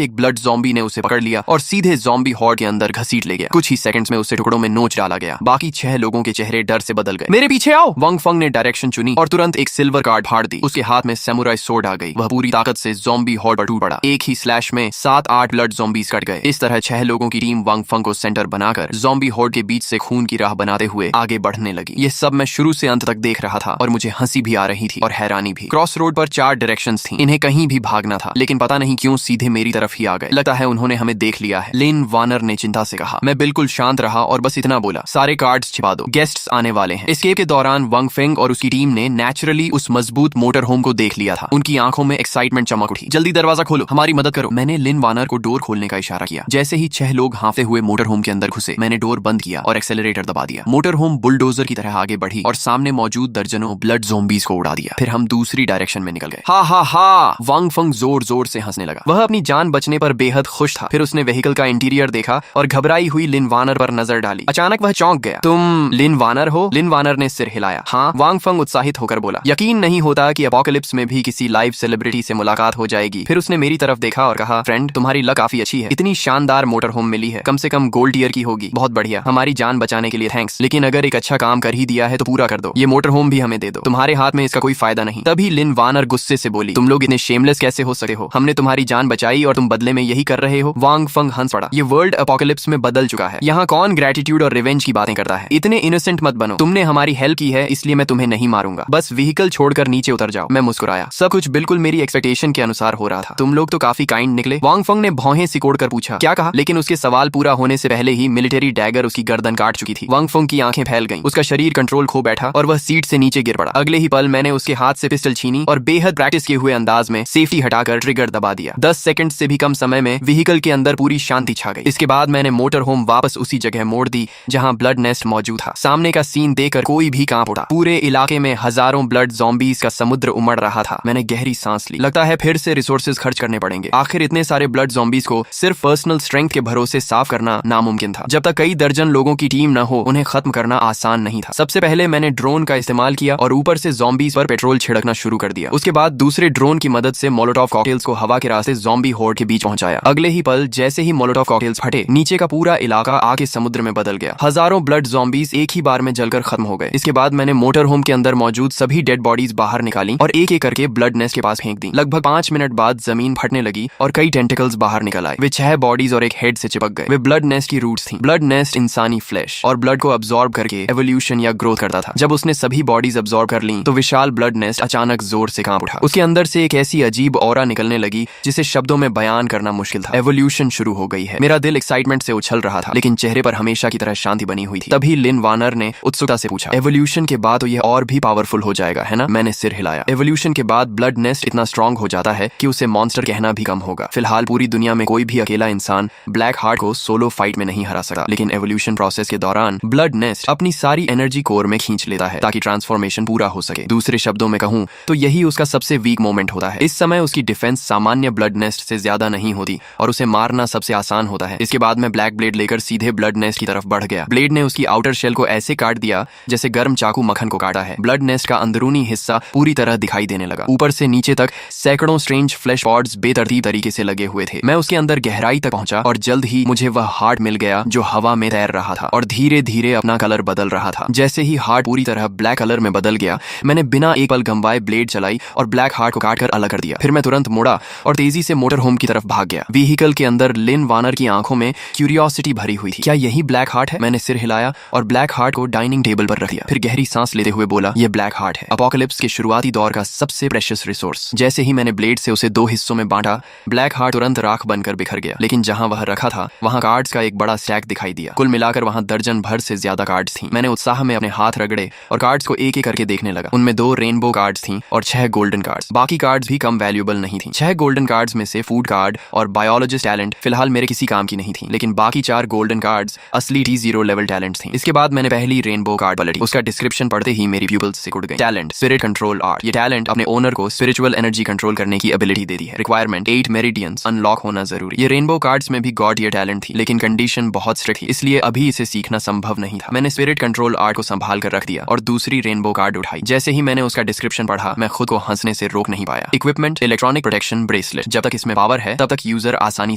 एक ब्लड ज़ॉम्बी ने उसे पकड़ लिया और सीधे ज़ॉम्बी हॉर्ड के अंदर घसीट ले गया। कुछ ही सेकंड्स में उसे टुकड़ों में नोच डाला गया। बाकी 6 लोगों के चेहरे डर से बदल गए। मेरे पीछे आओ, वंग फंग ने डायरेक्शन चुनी और तुरंत एक सिल्वर कार्ड फाड़ दी। उसके हाथ में सैमुराई सोर्ड आ गई। वह पूरी ताकत से ज़ॉम्बी हॉर्ड पर टूट पड़ा। एक ही स्लैश में 7-8 ब्लड ज़ॉम्बीज कट गए। इस तरह 6 लोगों की टीम वंग फंग को सेंटर बनाकर ज़ॉम्बी हॉर्ड के बीच से खून की राह बनाते हुए आगे बढ़ने लगी। ये सब मैं शुरू से अंत तक देख रहा था और मुझे हंसी भी आ रही थी और हैरानी भी। क्रॉस रोड पर 4 डायरेक्शंस थी। इन्हें कहीं भी भागना था, लेकिन पता नहीं क्यों सीधे मेरी तरफ ही आ गए। लगता है उन्होंने हमें देख लिया है, लिन वानर ने चिंता से कहा। मैं बिल्कुल शांत रहा और बस इतना बोला, सारे कार्ड्स छिपा दो, गेस्ट्स आने वाले हैं। एस्केप के दौरान वंग फेंग और उसकी टीम ने नेचुरली उस मजबूत मोटर होम को देख लिया था। उनकी आंखों में एक्साइटमेंट चमक उठी। जल्दी दरवाजा खोलो, हमारी मदद करो। मैंने लिन वानर को डोर खोलने का इशारा किया। जैसे ही 6 लोग हाँफते हुए मोटर होम के अंदर घुसे, मैंने डोर बंद किया और एक्सेलरेटर दबा दिया। मोटर होम बुलडोजर की तरह आगे बढ़ी और सामने मौजूद दर्जनों ब्लड ज़ॉम्बीज को उड़ा दिया। फिर हम दूसरी डायरेक्शन में निकल गए। हा हा हा, वंग फंग जोर जोर से हंसने लगा। वह अपनी जान बचने पर बेहद खुश था। फिर उसने व्हीकल का इंटीरियर देखा और घबराई हुई लिन वानर पर नजर डाली। अचानक वह चौंक गया। तुम लिन वानर हो? लिन वानर ने सिर हिलाया। हाँ, वांग फंग उत्साहित होकर बोला। यकीन नहीं होता कि अपोकलिप्स में भी किसी लाइव सेलिब्रिटी से मुलाकात हो जाएगी। फिर उसने मेरी तरफ देखा और कहा, फ्रेंड, तुम्हारी लक काफी अच्छी है। इतनी शानदार मोटर होम मिली है, कम से कम गोल्ड ईयर की होगी। बहुत बढ़िया, हमारी जान बचाने के लिए थैंक्स। लेकिन अगर एक अच्छा काम कर ही दिया है तो पूरा कर दो। ये मोटर होम भी हमें दे दो, तुम्हारे हाथ में इसका कोई फायदा नहीं। तभी लिन वानर गुस्से से बोली, तुम लोग इतने शेमलेस कैसे हो सकते हो? हमने तुम्हारी जान बचाई और तुम बदले में यही कर रहे हो? वांग फंग हंस पड़ा। ये वर्ल्ड अपोकलिप्स में बदल चुका है। यहाँ कौन ग्रेटिट्यूड और रिवेंज की बातें करता है? इतने इनोसेंट मत बनो। तुमने हमारी हेल्प की है, इसलिए मैं तुम्हें नहीं मारूंगा। बस व्हीकल छोड़कर नीचे उतर जाओ। मैं मुस्कुराया। सब कुछ बिल्कुल मेरी एक्सपेक्टेशन के अनुसार हो रहा था। तुम लोग तो काफी काइंड निकले। वांग फंग ने भौहें सिकोड़ कर पूछा, क्या कहा? लेकिन उसके सवाल पूरा होने से पहले ही मिलिट्री डैगर उसकी गर्दन काट चुकी थी। वांग फंग की आंखें फैल गईं। उसका शरीर कंट्रोल खो बैठा और वह सीट से नीचे गिर पड़ा। अगले ही पल मैंने उसके हाथ से पिस्टल छीनी और बेहद प्रैक्टिस किए हुए अंदाज में सेफ्टी हटाकर ट्रिगर दबा दिया। 10 सेकंड से भी कम समय में व्हीकल के अंदर पूरी शांति छा गई। इसके बाद मैंने मोटर होम वापस उसी जगह मोड़ दी जहां ब्लड नेस्ट मौजूद था। सामने का सीन देखकर कोई भी कांप उठा। पूरे इलाके में हजारों ब्लड ज़ॉम्बीज का समुद्र उमड़ रहा था। मैंने गहरी सांस ली। लगता है फिर से रिसोर्सेज खर्च करने पड़ेंगे। आखिर इतने सारे ब्लड ज़ॉम्बीज को सिर्फ पर्सनल स्ट्रेंथ के भरोसे साफ करना नामुमकिन था। जब तक कई दर्जन लोगों की टीम न हो, उन्हें खत्म करना आसान नहीं था। सबसे पहले मैंने ड्रोन का इस्तेमाल किया और ऊपर से ज़ॉम्बीज पर पेट्रोल छिड़कना शुरू कर दिया। उसके बाद दूसरे ड्रोन की मदद से मोलोटोव कॉकटेल्स को हवा के रास्ते ज़ॉम्बी हॉर्ड के बीच पहुंचाया। अगले ही पल जैसे ही मोलोटोव कॉकटेल्स फटे, नीचे का पूरा इलाका आग के समुद्र में बदल गया। हजारों ब्लड ज़ॉम्बीज एक ही बार में जलकर खत्म हो गए। इसके बाद मैंने मोटर होम के अंदर मौजूद सभी डेड बॉडीज बाहर निकाली और एक एक करके ब्लड नेस्ट के पास फेंक दी। लगभग 5 मिनट बाद जमीन फटने लगी और कई टेंटिकल्स बाहर निकल आए। वे 6 बॉडीज और एक हेड से चिपक गए। वे ब्लड नेस्ट की रूट्स थी। ब्लड नेस्ट इंसानी फ्लैश और ब्लड को अब्सॉर्ब करके एवोल्यूशन या ग्रोथ करता था। जब उसने सभी बॉडीज अब्सॉर्ब कर ली तो विशाल ब्लड नेस्ट अचानक जोर से कांप उठा। उसके अंदर से एक ऐसी अजीब ऑरा निकलने लगी जिसे शब्दों में बयान करना मुश्किल था। एवोल्यूशन शुरू हो गई है। मेरा दिल एक्साइटमेंट से उछल रहा था, लेकिन चेहरे पर हमेशा की तरह शांति बनी हुई थी। तभी लिन वानर ने उत्सुकता से पूछा, एवोल्यूशन के बाद तो यह और भी पावरफुल हो जाएगा, है ना? मैंने सिर हिलाया। एवोल्यूशन के बाद ब्लड नेस्ट इतना स्ट्रांग हो जाता है कि उसे मॉन्स्टर कहना भी कम होगा। फिलहाल पूरी दुनिया में कोई भी अकेला इंसान ब्लैक हार्ट को सोलो फाइट में नहीं हरा सकता, लेकिन एवोल्यूशन प्रोसेस के दौरान ब्लड नेस्ट अपनी सारी एनर्जी कोर में खींच लेता है ताकि ट्रांसफॉर्मेशन पूरा हो सके। दूसरे शब्दों में कहूं तो यही उसका सबसे वीक मोमेंट होता है। इस समय उसकी डिफेंस सामान्य ब्लड नेस्ट से ज्यादा नहीं होती और उसे मारना सबसे आसान होता है। इसके बाद मैं ब्लैक ब्लेड लेकर सीधे ब्लड नेस्ट की तरफ बढ़ गया। ब्लेड ने उसकी आउटर शेल को ऐसे काट दिया जैसे गर्म चाकू मक्खन को काटा है। ब्लड नेस्ट का अंदरूनी हिस्सा पूरी तरह दिखाई देने लगा। ऊपर से नीचे तक सैकड़ों स्ट्रेंज फ्लैश पॉड्स बेतरतीब तरीके से लगे हुए थे। मैं उसके अंदर गहराई तक पहुंचा और जल्द ही मुझे वह हार्ट मिल गया जो हवा में तैर रहा था और धीरे धीरे अपना कलर बदल रहा था। जैसे ही हार्ट पूरी तरह ब्लैक कलर में बदल गया, मैंने बिना एक पल गंवाए ब्लेड चलाई और ब्लैक हार्ट को काटकर अलग कर दिया। फिर मैं तुरंत मुड़ा और तेजी से मोटर होम की तरफ भाग गया। व्हीकल के अंदर लिन वानर की आंखों में क्यूरियोसिटी भरी हुई थी। क्या यही ब्लैक हार्ट है? मैंने सिर हिलाया और ब्लैक हार्ट को डाइनिंग टेबल पर रख दिया। फिर गहरी सांस लेते हुए बोला, यह ब्लैक हार्ट है, अपोकलिप्स के शुरुआती दौर का सबसे प्रेशियस रिसोर्स। जैसे ही मैंने ब्लेड से उसे 2 हिस्सों में बांटा, ब्लैक हार्ट तुरंत राख बनकर बिखर गया। लेकिन जहां वह रखा था वहां कार्ड्स का एक बड़ा स्टैक दिखाई दिया। कुल मिलाकर वहां दर्जन भर से ज्यादा कार्ड्स थी। मैंने उत्साह में अपने हाथ रगड़े और कार्ड्स को एक एक करके देखने लगा। उनमें 2 रेनबो कार्ड्स थी और 6 गोल्डन कार्ड्स। बाकी कार्ड्स भी कम वैल्यूएबल नहीं थी। 6 गोल्डन कार्ड्स में से फूड कार्ड और बायोलॉजिस्ट टैलेंट फिलहाल मेरे किसी काम की नहीं थी, लेकिन बाकी 4 गोल्डन कार्ड्स असली T0 लेवल टैलेंट थी। इसके बाद मैंने पहली रेनबो कार्ड पलटी। उसका डिस्क्रिप्शन पढ़ते ही मेरी प्यूपिल्स सिकुड़ गई। Talent spirit control art. ये टैलेंट अपने ओनर को स्पिरिचुअल एनर्जी कंट्रोल करने की एबिलिटी देती है। रिक्वायरमेंट 8 मेरिडियंस अनलॉक होना जरूरी। ये रेनबो कार्ड्स में भी गॉड ईयर टैलेंट थी, लेकिन कंडीशन बहुत स्ट्रिक्ट थी, इसलिए अभी इसे सीखना संभव नहीं था। मैंने स्पिरिट कंट्रोल आर्ट को संभाल कर रख दिया और दूसरी रेनबो कार्ड उठाई। जैसे ही मैंने उसका डिस्क्रिप्शन पढ़ा, मैं खुद को हंसने से रोक नहीं पाया। Equipment, electronic protection bracelet. जब तक इसमें पावर है तब तक यूजर आसानी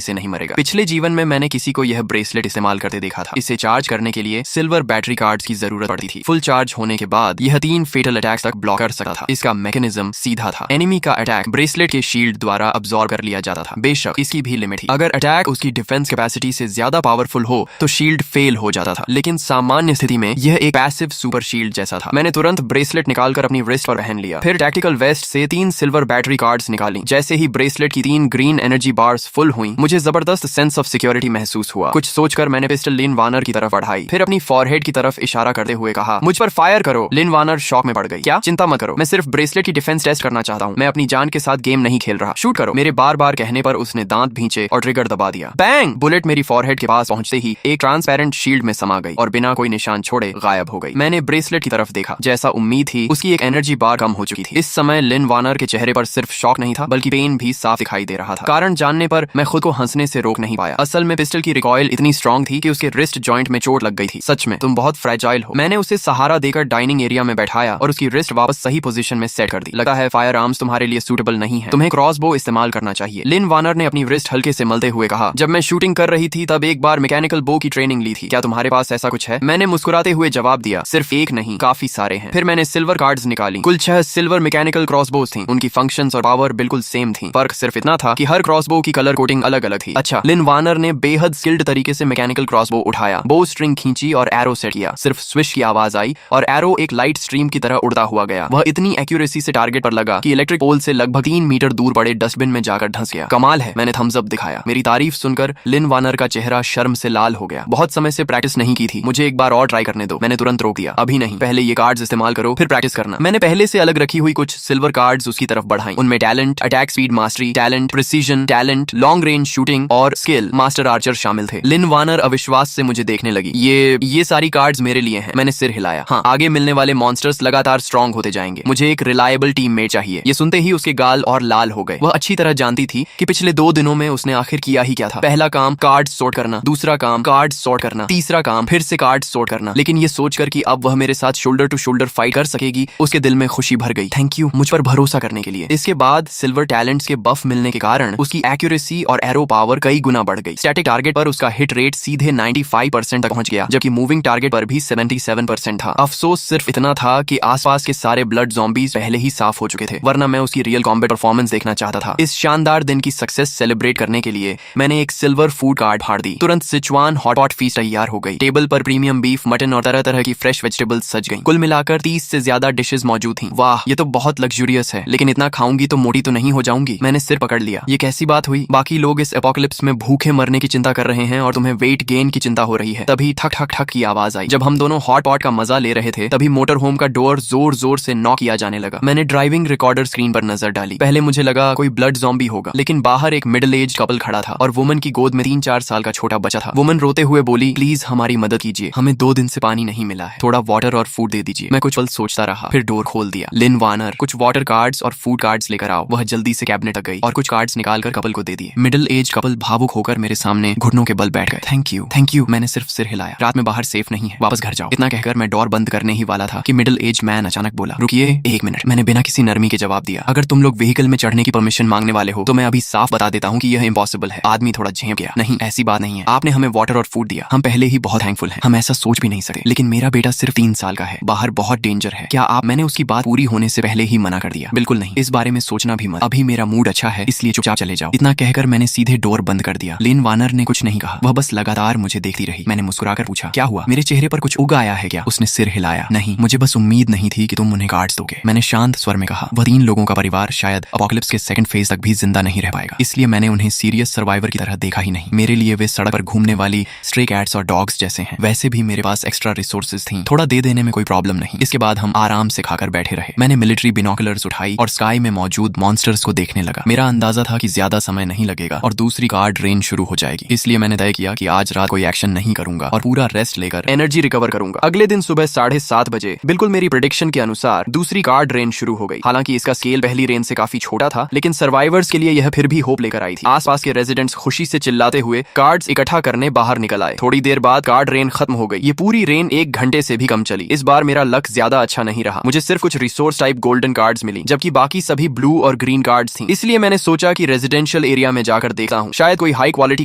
से नहीं मरेगा। पिछले जीवन में मैंने किसी को यह ब्रेसलेट इस्तेमाल करते देखा था। इसे चार्ज करने के लिए सिल्वर बैटरी कार्ड्स की जरूरत पड़ती थी। फुल चार्ज होने के बाद यह 3 फेटल अटैक्स तक ब्लॉक कर सकता था। इसका मैकेनिज्म सीधा था। एनिमी का अटैक ब्रेसलेट के शील्ड द्वारा अब्सॉर्ब कर लिया जाता था। बेशक इसकी भी लिमिट थी। अगर अटैक उसकी डिफेंस कैपेसिटी से ज्यादा पावरफुल हो तो शील्ड फेल हो जाता था, लेकिन सामान्य स्थिति में यह एक पैसिव सुपर शील्ड जैसा था। मैंने तुरंत ब्रेसलेट निकालकर अपनी रिस्ट पर पहन लिया। फिर टैक्टिकल वेस्ट से 3 सिल्वर बैटरी कार्ड्स निकाली। जैसे ही ब्रेसलेट की 3 ग्रीन एनर्जी बार्स फुल हुई, मुझे जबरदस्त सेंस ऑफ सिक्योरिटी महसूस हुआ। कुछ सोचकर मैंने पिस्टल लिन वानर की तरफ बढ़ाई, फिर अपनी फॉरहेड की तरफ इशारा करते हुए कहा, मुझ पर फायर करो। लिन वानर शॉक में पड़ गई। क्या? चिंता मत करो, मैं सिर्फ ब्रेसलेट की डिफेंस टेस्ट करना चाहता हूँ। मैं अपनी जान के साथ गेम नहीं खेल रहा। शूट करो। मेरे बार बार कहने पर उसने दांत भींचे और ट्रिगर दबा दिया। बैंग! बुलेट मेरी फॉरहेड के पास पहुंचते ही एक ट्रांसपेरेंट शील्ड में समा गई और बिना कोई निशान छोड़े गायब हो गई। मैंने ब्रेसलेट की तरफ देखा। जैसा उम्मीद थी, उसकी एक एनर्जी बार कम हो चुकी थी। इस समय लिन वानर के चेहरे पर सिर्फ शॉक नहीं था, बल्कि पेन भी साफ दिखाई दे रहा था। कारण जानने पर मैं खुद को हंसने से रोक नहीं पाया। असल में पिस्टल की रिकॉइल इतनी स्ट्रांग थी कि उसके रिस्ट जॉइंट में चोट लग गई थी। सच में तुम बहुत फ्रेजाइल हो। मैंने उसे सहारा देकर डाइनिंग एरिया में बैठाया और उसकी रिस्ट वापस सही पोजीशन में सेट कर दी। लगा है फायर आर्म्स तुम्हारे लिए सूटेबल नहीं है, तुम्हें क्रॉसबो इस्तेमाल करना चाहिए। लिन वानर ने अपनी रिस्ट हल्के से मलते हुए कहा, जब मैं शूटिंग कर रही थी तब एक बार मैकेनिकल बो की ट्रेनिंग ली थी। क्या तुम्हारे पास ऐसा कुछ है? मैंने मुस्कुराते हुए जवाब दिया, सिर्फ एक नहीं, काफी सारे हैं। फिर मैंने सिल्वर कार्ड्स निकाली। कुल 6 सिल्वर मैकेनिकल क्रॉसबोज थी। उनकी फंक्शंस और पावर बिल्कुल सेम थी। फर्क सिर्फ इतना था कि हर क्रॉसबो की कलर कोटिंग अलग अलग थी। अच्छा। लिन वानर ने बेहद स्किल्ड तरीके से मैकेनिकल क्रॉसबो उठाया, बो स्ट्रिंग खींची और एरो सेट किया। सिर्फ स्विश की आवाज आई और एरो एक लाइट स्ट्रीम की तरह उड़ता हुआ गया। वह इतनी एक्यूरेसी से टारगेट पर लगा कि इलेक्ट्रिक पोल से लगभग 3 मीटर दूर पड़े डस्टबिन में जाकर धंस गया। कमाल है, मैंने थम्स अप दिखाया। मेरी तारीफ सुनकर लिन वानर का चेहरा शर्म से लाल हो गया। बहुत समय से प्रैक्टिस नहीं की थी, मुझे एक बार और ट्राई करने दो। मैंने तुरंत रोक दिया, अभी नहीं, पहले ये कार्ड्स इस्तेमाल करो फिर प्रैक्टिस करना। मैंने पहले से अलग रखी हुई कुछ सिल्वर कार्ड्स उसकी तरफ बढ़ाई। उनमें talent, attack speed mastery, talent, precision, talent, long range shooting और स्किल मास्टर आर्चर शामिल थे। लिन वानर अविश्वास से मुझे देखने लगी। ये सारी कार्ड्स मेरे लिए हैं। मैंने सिर हिलाया। हाँ, आगे मिलने वाले मॉन्स्टर्स लगातार स्ट्रॉन्ग होते जाएंगे। मुझे एक रिलायबल टीममेट चाहिए। ये सुनते ही उसके गाल और लाल हो गए। वह अच्छी तरह जानती थी कि पिछले 2 दिनों में उसने आखिर किया ही क्या था। पहला काम कार्ड सॉर्ट करना, दूसरा काम कार्ड सॉर्ट करना, तीसरा काम फिर से कार्ड सॉर्ट करना। लेकिन ये सोचकर कि अब वह मेरे साथ शोल्डर टू शोल्डर फाइट कर सकेगी, उसके दिल में खुशी भर गई। थैंक यू मुझ पर भरोसा करने के लिए। इसके बाद सिल्वर टैलेंट्स के बफ मिलने के कारण उसकी एक्यूरेसी और एरो पावर कई गुना बढ़ गई। स्टैटिक टारगेट पर उसका हिट रेट सीधे 95% तक पहुंच गया, जबकि मूविंग टारगेट पर भी 77% था। अफसोस सिर्फ इतना था कि आसपास के सारे ब्लड ज़ॉम्बीज पहले ही साफ हो चुके थे, वरना मैं उसकी रियल कॉम्बैट परफॉर्मेंस देखना चाहता था। इस शानदार दिन की सक्सेस सेलिब्रेट करने के लिए मैंने एक सिल्वर फूड कार्ड फाड़ दी। तुरंत सिचुआन हॉटपॉट फीस्ट तैयार हो गई। टेबल पर प्रीमियम बीफ, मटन और तरह तरह की फ्रेश वेजिटेबल्स सज गई। कुल मिलाकर 30 से ज्यादा डिशेस मौजूद थी। वाह, ये तो बहुत लग्जूरियस है, लेकिन इतना खाऊंगी तो मोटी तो नहीं हो जाऊंगी। मैंने सिर पकड़ लिया। ये कैसी बात हुई? बाकी लोग इस एपोकलिप्स में भूखे मरने की चिंता कर रहे हैं और तुम्हें वेट गेन की चिंता हो रही है। तभी ठक ठक ठक की आवाज आई। जब हम दोनों हॉट पॉट का मजा ले रहे थे तभी मोटर होम का डोर जोर जोर से नॉक किया जाने लगा। मैंने ड्राइविंग रिकॉर्डर स्क्रीन पर नजर डाली। पहले मुझे लगा कोई ब्लड ज़ॉम्बी होगा, लेकिन बाहर एक मिडिल एज कपल खड़ा था और वुमन की गोद में 3-4 साल का छोटा बच्चा था। वुमन रोते हुए बोली, प्लीज हमारी मदद कीजिए, हमें 2 दिन से पानी नहीं मिला है, थोड़ा वाटर और फूड दे दीजिए। मैं कुछ पल सोचता रहा, फिर डोर खोल दिया। लिन वानर, कुछ वाटर कार्ड्स और फूड कार्ड्स लेकर आओ। वह जल्दी से कैबिनेट तक गई और कुछ कार्ड्स निकालकर कपल को दे दिए। मिडिल एज कपल भावुक होकर मेरे सामने घुटनों के बल बैठ गए। Thank you. मैंने सिर्फ सिर हिलाया। रात में बाहर सेफ नहीं है, वापस घर जाओ। इतना कहकर मैं डोर बंद करने ही वाला था कि मिडिल एज मैन अचानक बोला, रुकिए 1 मिनट। मैंने बिना किसी नरमी के जवाब दिया, अगर तुम लोग व्हीकल में चढ़ने की परमिशन मांगने वाले हो तो मैं अभी साफ बता देता हूँ कि यह इम्पॉसिबल है। आदमी थोड़ा झेप गया। नहीं, ऐसी बात नहीं है, आपने हमें वाटर और फूड दिया, हम पहले ही बहुत थैंकफुल हैं। हम ऐसा सोच भी नहीं सकते, लेकिन मेरा बेटा सिर्फ 3 साल का है, बाहर बहुत डेंजर है। क्या आप? मैंने उसकी बात पूरी होने से पहले ही मना कर दिया। बिल्कुल नहीं, इस बारे में सोचना भी मत, अभी मेरा मूड अच्छा है, इसलिए चुपचाप चले जाओ। इतना कहकर मैंने सीधे डोर बंद कर दिया। लिन वानर ने कुछ नहीं कहा, वह बस लगातार मुझे देखती रही। मैंने मुस्कुराकर पूछा, क्या हुआ? मेरे चेहरे पर कुछ उग आया है क्या? उसने सिर हिलाया। नहीं, मुझे बस उम्मीद नहीं थी कि तुम उन्हें कार्ड्स दोगे। मैंने शांत स्वर में कहा, वह 3 लोगों का परिवार शायद अपोकलिप्स के सेकंड फेज तक भी जिंदा नहीं रह पाएगा, इसलिए मैंने उन्हें सीरियस सर्वाइवर की तरह देखा ही नहीं। मेरे लिए वे सड़क पर घूमने वाली स्ट्रे कैट्स और डॉग्स जैसे हैं। वैसे भी मेरे पास एक्स्ट्रा रिसोर्सेज थी, थोड़ा दे देने में कोई प्रॉब्लम नहीं। इसके बाद हम आराम से खाकर बैठे रहे। मैंने मिलिट्री बिनोकुलर्स उठाई और स्काई में मौजूद मॉन्स्टर्स को देखने लगा। मेरा अंदाजा था कि ज्यादा समय नहीं लगेगा और दूसरी कार्ड रेंज शुरू हो जाएगी, इसलिए मैंने तय किया कि आज रात कोई एक्शन नहीं करूंगा और पूरा रेस्ट लेकर एनर्जी रिकवर करूंगा। अगले दिन सुबह 7:30 बजे बिल्कुल मेरी प्रेडिक्शन के अनुसार दूसरी कार्ड रेंज शुरू हो गई। हालांकि इसका स्केल पहली रेंज से काफी छोटा था, लेकिन सर्वाइवर्स के लिए यह फिर भी होप लेकर आई थी। आसपास के रेजिडेंट्स खुशी से चिल्लाते हुए कार्ड्स इकट्ठा करने बाहर निकल आए। थोड़ी देर बाद कार्ड रेन खत्म हो गई। ये पूरी रेन 1 घंटे से भी कम चली। इस बार मेरा लक ज्यादा अच्छा नहीं रहा। मुझे सिर्फ कुछ रिसोर्स टाइप गोल्डन कार्ड्स मिली, जबकि जबकि बाकी सभी ब्लू और ग्रीन कार्ड्स थी। इसलिए मैंने सोचा कि रेजिडेंशियल एरिया में जाकर देखता हूँ, शायद कोई हाई क्वालिटी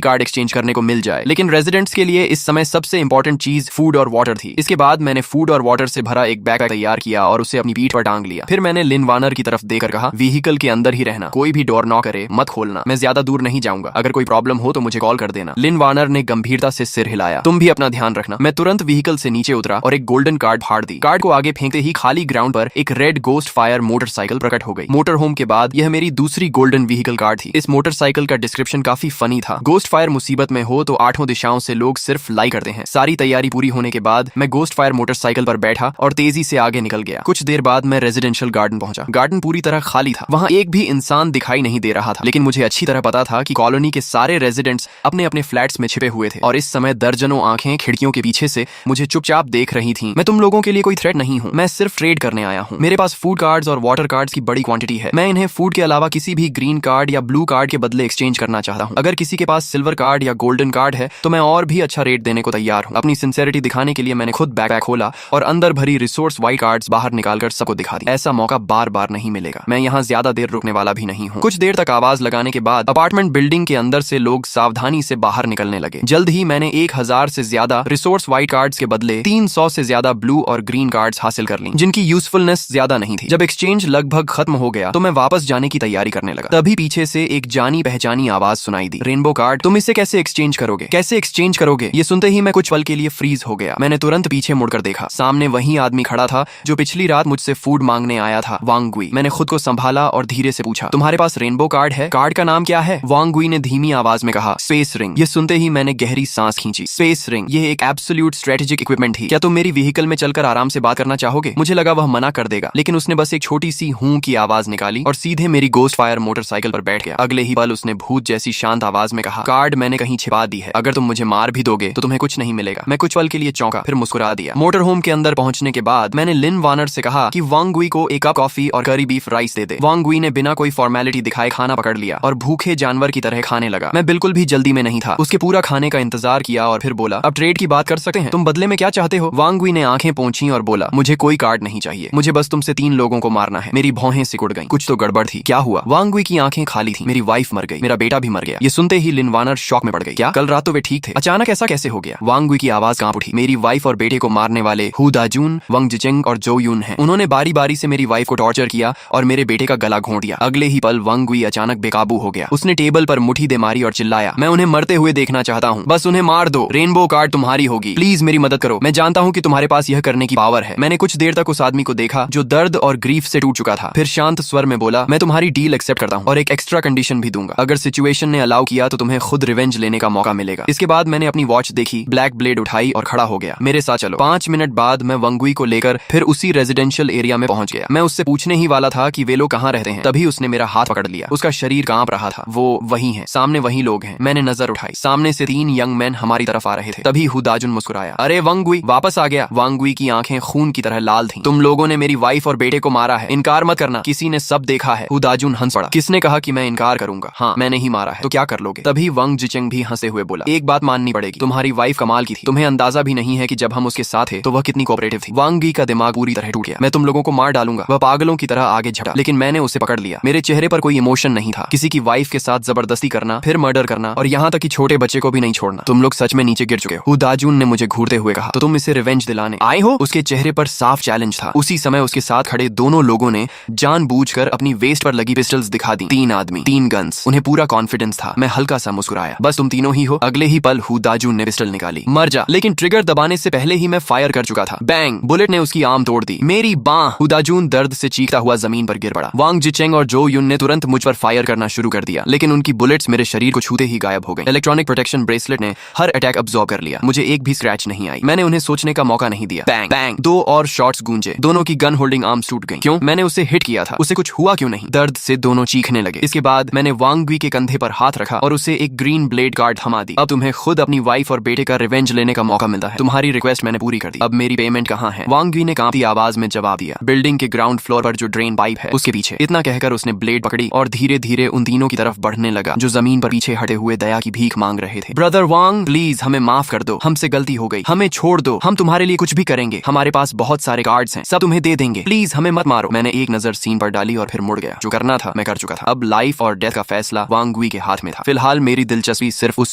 कार्ड एक्सचेंज करने को मिल जाए। लेकिन रेजिडेंट्स के लिए इस समय सबसे इंपॉर्टेंट चीज फूड और वाटर थी। इसके बाद मैंने फूड और वाटर से भरा एक बैग तैयार किया और उसे अपनी पीठ पर टांग लिया। फिर मैंने लिन वार्नर की तरफ देखकर कहा, व्हीकल के अंदर ही रहना, कोई भी डोर नॉक करे मत खोलना, मैं ज्यादा दूर नहीं जाऊंगा, अगर कोई प्रॉब्लम हो तो मुझे कॉल कर देना। लिन वार्नर ने गंभीरता से सिर हिलाया, तुम भी अपना ध्यान रखना। मैं तुरंत व्हीकल से नीचे उतरा और एक गोल्डन कार्ड फाड़ दी। कार्ड को आगे फेंकते ही खाली ग्राउंड पर एक रेड गोस्ट फायर मोटरसाइकिल प्रकट हो गई। मोटर होम के बाद यह मेरी दूसरी गोल्डन व्हीकल कार्ड थी। इस मोटरसाइकिल का डिस्क्रिप्शन काफी फनी था। गोस्ट फायर मुसीबत में हो तो 8 दिशाओं से लोग सिर्फ लाइक करते हैं। सारी तैयारी पूरी होने के बाद मैं गोस्ट फायर मोटरसाइकिल पर बैठा और तेजी से आगे निकल गया। कुछ देर बाद मैं रेजिडेंशियल गार्डन पहुंचा। गार्डन पूरी तरह खाली था, वहां एक भी इंसान दिखाई नहीं दे रहा था। लेकिन मुझे अच्छी तरह पता था कि कॉलोनी के सारे रेजिडेंट्स अपने अपने फ्लैट्स में छिपे हुए थे और इस समय दर्जनों आंखें खिड़कियों के पीछे से मुझे चुपचाप देख रही थीं। मैं तुम लोगों के लिए कोई थ्रेट नहीं हूं, मैं सिर्फ ट्रेड करने आया हूं। मेरे पास फूड कार्ड्स और वाटर कार्ड्स की बड़ी क्वांटिटी है। मैं इन्हें फूड के अलावा किसी भी ग्रीन कार्ड या ब्लू कार्ड के बदले एक्सचेंज करना चाहता हूं। अगर किसी के पास सिल्वर कार्ड या गोल्डन कार्ड है तो मैं और भी अच्छा रेट देने को तैयार हूं। अपनी सिंसेरिटी दिखाने के लिए मैंने खुद बैग खोला और अंदर भरी रिसोर्स वाइट कार्ड्स बाहर निकालकर सबको दिखा दी। ऐसा मौका बार बार नहीं मिलेगा। मैं यहाँ ज्यादा देर रुकने वाला भी नहीं हूँ। कुछ देर तक आवाज लगाने के बाद अपार्टमेंट बिल्डिंग के अंदर से लोग सावधानी से बाहर निकलने लगे। जल्द ही मैंने 1000 से ज्यादा रिसोर्स वाइट कार्ड्स के बदले 300 से ज्यादा ब्लू और ग्रीन कार्ड्स हासिल कर ली, जिनकी यूजफुलनेस ज्यादा नहीं थी। जब एक्सचेंज लगभग खत्म हो गया तो मैं वापस जाने की तैयारी करने लगा। तभी पीछे से एक जानी पहचानी आवाज सुनाई दी, रेनबो कार्ड, तुम इसे कैसे एक्सचेंज करोगे, कैसे एक्सचेंज करोगे? ये सुनते ही मैं कुछ पल के लिए फ्रीज हो गया। मैंने तुरंत पीछे मुड़कर देखा, सामने वही आदमी खड़ा था जो पिछली रात मुझसे फूड मांगने आया था, वांग गुई। मैंने खुद को संभाला और धीरे से पूछा, तुम्हारे पास रेनबो कार्ड है? कार्ड का नाम क्या है? वांग गुई ने धीमी आवाज में कहा, स्पेस रिंग। ये सुनते ही मैंने गहरी सांस खींची। स्पेस रिंग, ये एक एब्सोल्यूट स्ट्रेटेजिक इक्विपमेंट थी। क्या तुम मेरी व्हीकल में चलकर आराम से बात करना चाहोगे? मुझे लगा वह मना कर देगा, लेकिन उसने बस एक छोटी सी हूं की आवाज निकाली और सीधे मेरी गोस्ट फायर मोटरसाइकिल पर बैठ गया। अगले ही पल उसने भूत जैसी शांत आवाज में कहा, कार्ड मैंने कहीं छिपा दी है, अगर तुम मुझे मार भी दोगे तो तुम्हें कुछ नहीं मिलेगा। मैं कुछ पल के लिए चौंका, फिर मुस्कुरा दिया। मोटर होम के अंदर पहुंचने के बाद मैंने लिन वार्नर से कहा कि वांग गुई को एक कप कॉफी और करी बीफ राइस दे दे। वांग गुई ने बिना कोई फॉर्मेलिटी दिखाए खाना पकड़ लिया और भूखे जानवर की तरह खाने लगा। मैं बिल्कुल भी जल्दी में नहीं था। उसके पूरा खाने का इंतजार किया और फिर बोला, अब ट्रेड की बात कर सकते हैं, तुम बदले में क्या चाहते हो? वांग गुई ने आंखें पोंछी और बोला, मुझे कोई कार्ड नहीं चाहिए, मुझे बस तुमसे 3 लोगों को मारना है। मेरी भौहें सिकुड़ गईं। कुछ तो गड़बड़ थी। क्या हुआ? वांग गुई की आंखें खाली थी। मेरी वाइफ मर गई, मेरा बेटा भी मर गया। ये सुनते ही लिन वार्नर शॉक में पड़ गई। क्या कल रात तो वे ठीक थे, अचानक ऐसा कैसे हो गया? वांग गुई की आवाज कांप उठी। मेरी वाइफ और बेटे को मारने वाले हु दाजुन, वंग जिचेंग और जो यून हैं। उन्होंने बारी बारी से मेरी वाइफ को टॉर्चर किया और मेरे बेटे का गला घोंट दिया। अगले ही पल वांग गुई अचानक बेकाबू हो गया। उसने टेबल पर मुट्ठी दे मारी और चिल्लाया, मैं उन्हें मरते हुए देखना चाहता हूँ, बस उन्हें मार दो, रेनबो कार्ड तुम्हारी होगी, प्लीज मेरी मदद करो, मैं जानता हूँ कि तुम्हारे पास यह करने की पावर है। मैंने कुछ देर तक उस आदमी को देखा जो दर्द और ग्रीफ से टूट चुका था। फिर शांत स्वर में बोला, मैं तुम्हारी डील एक्सेप्ट करता हूँ और एक एक्स्ट्रा कंडीशन भी दूंगा। अगर सिचुएशन ने अलाउ किया तो तुम्हें खुद रिवेंज लेने का मौका मिलेगा। इसके बाद मैंने अपनी वॉच देखी, ब्लैक ब्लेड उठाई और खड़ा हो गया। मेरे साथ चलो। 5 मिनट बाद मैं वांग गुई को लेकर फिर उसी रेजिडेंशियल एरिया में पहुंच गया। मैं उससे पूछने ही वाला था कि वे लोग कहाँ रहते हैं, तभी उसने मेरा हाथ पकड़ लिया। उसका शरीर कांप रहा था। वो वही है, सामने वही लोग हैं। मैंने नजर उठाई, सामने से 3 यंग मैन हमारी तरफ आ रहे थे। तभी हुदाजुन मुस्कुराया, अरे वांग गुई वापस आ गया। वांग गुई की आंखें खून की तरह लाल थीं। तुम लोगों ने मेरी वाइफ और बेटे को मारा है, इनकार मत करना, किसी ने सब देखा है। हुदाजुन हंस पड़ा, किसने कहा कि मैं इनकार करूंगा? हाँ, मैंने ही मारा है, तो क्या कर लोगे? तभी वंग जिचेंग भी हंसे हुए बोला, एक बात माननी पड़ेगी, तुम्हारी वाइफ कमाल की थी। तुम्हें अंदाजा भी नहीं है कि जब हम उसके साथ थे तो वह कितनी कोऑपरेटिव थी। वांग गुई का दिमाग पूरी तरह टूट गया। मैं तुम लोगों को मार डालूंगा, वह पागलों की तरह आगे झटा, लेकिन मैंने उसे पकड़ लिया। मेरे चेहरे पर कोई इमोशन नहीं था। किसी की वाइफ के साथ जबरदस्ती करना, फिर मर्डर करना और यहाँ तक कि छोटे बच्चे को भी नहीं छोड़ना। तुम लोग सच में नीचे गिर चुके हो। हुदाजुन ने मुझे घूरते हुए कहा, तो तुम इसे रिवेंज दिलाने आए हो? उसके चेहरे पर साफ चैलेंज था। उसी समय उसके साथ खड़े दोनों लोगों ने जानबूझकर अपनी वेस्ट पर लगी पिस्टल्स दिखा दी। 3 आदमी, 3 गन्स। उन्हें पूरा कॉन्फिडेंस था। मैं हल्का सा मुस्कुराया, बस तुम तीनों ही हो? अगले ही पल हुदाजुन ने पिस्टल निकाली, मर जा। लेकिन ट्रिगर दबाने से पहले ही मैं फायर कर चुका था। बैंग, बुलेट ने उसकी आर्म तोड़ दी। मेरी बांह। हुदाजुन दर्द से चीखता हुआ जमीन पर गिर पड़ा। वांग जिचेंग और जो यून ने तुरंत मुझ पर फायर करना शुरू कर दिया, लेकिन उनकी बुलेट्स मेरे शरीर को छूते ही गायब हो गई। इलेक्ट्रॉनिक प्रोटेक्शन ब्रेसलेट ने हर अटैक अब्सॉर्ब कर लिया। मुझे एक भी स्क्रैच नहीं आई। मैंने उन्हें सोचने का मौका नहीं दिया। बैंग बैंग, 2 और शॉट्स गूंजे। दोनों की गन होल्डिंग आर्म्स टूट गई। क्यों? मैंने उसे हिट किया था, उसे कुछ हुआ क्यों नहीं? दर्द से दोनों चीखने लगे। इसके बाद मैंने वांग गुई के कंधे पर हाथ रखा और उसे एक ग्रीन ब्लेड कार्ड थमा दी। अब तुम्हें खुद अपनी वाइफ और बेटे का रिवेंज लेने का मौका मिलता है। तुम्हारी रिक्वेस्ट मैंने पूरी कर दी, अब मेरी पेमेंट कहाँ है? वांग गुई ने कांपती आवाज में जवाब दिया, बिल्डिंग के ग्राउंड फ्लोर पर जो ड्रेन पाइप है उसके पीछे। इतना कहकर उसने ब्लेड पकड़ी और धीरे धीरे उन तीनों की तरफ बढ़ने लगा जो जमीन पर पीछे हटे हुए दया की भीख मांग रहे थे। ब्रदर वांग, प्लीज हमें माफ कर दो, हमसे गलती हो गई, हमें छोड़ दो, हम तुम्हारे लिए कुछ भी करेंगे, हमारे पास बहुत सारे कार्ड्स हैं, सब तुम्हें दे देंगे, प्लीज हमें मत मारो। मैंने एक नजर नजर सीन पर डाली और फिर मुड़ गया। जो करना था मैं कर चुका था। अब लाइफ और डेथ का फैसला वांग गुई के हाथ में था। फिलहाल मेरी दिलचस्पी सिर्फ उस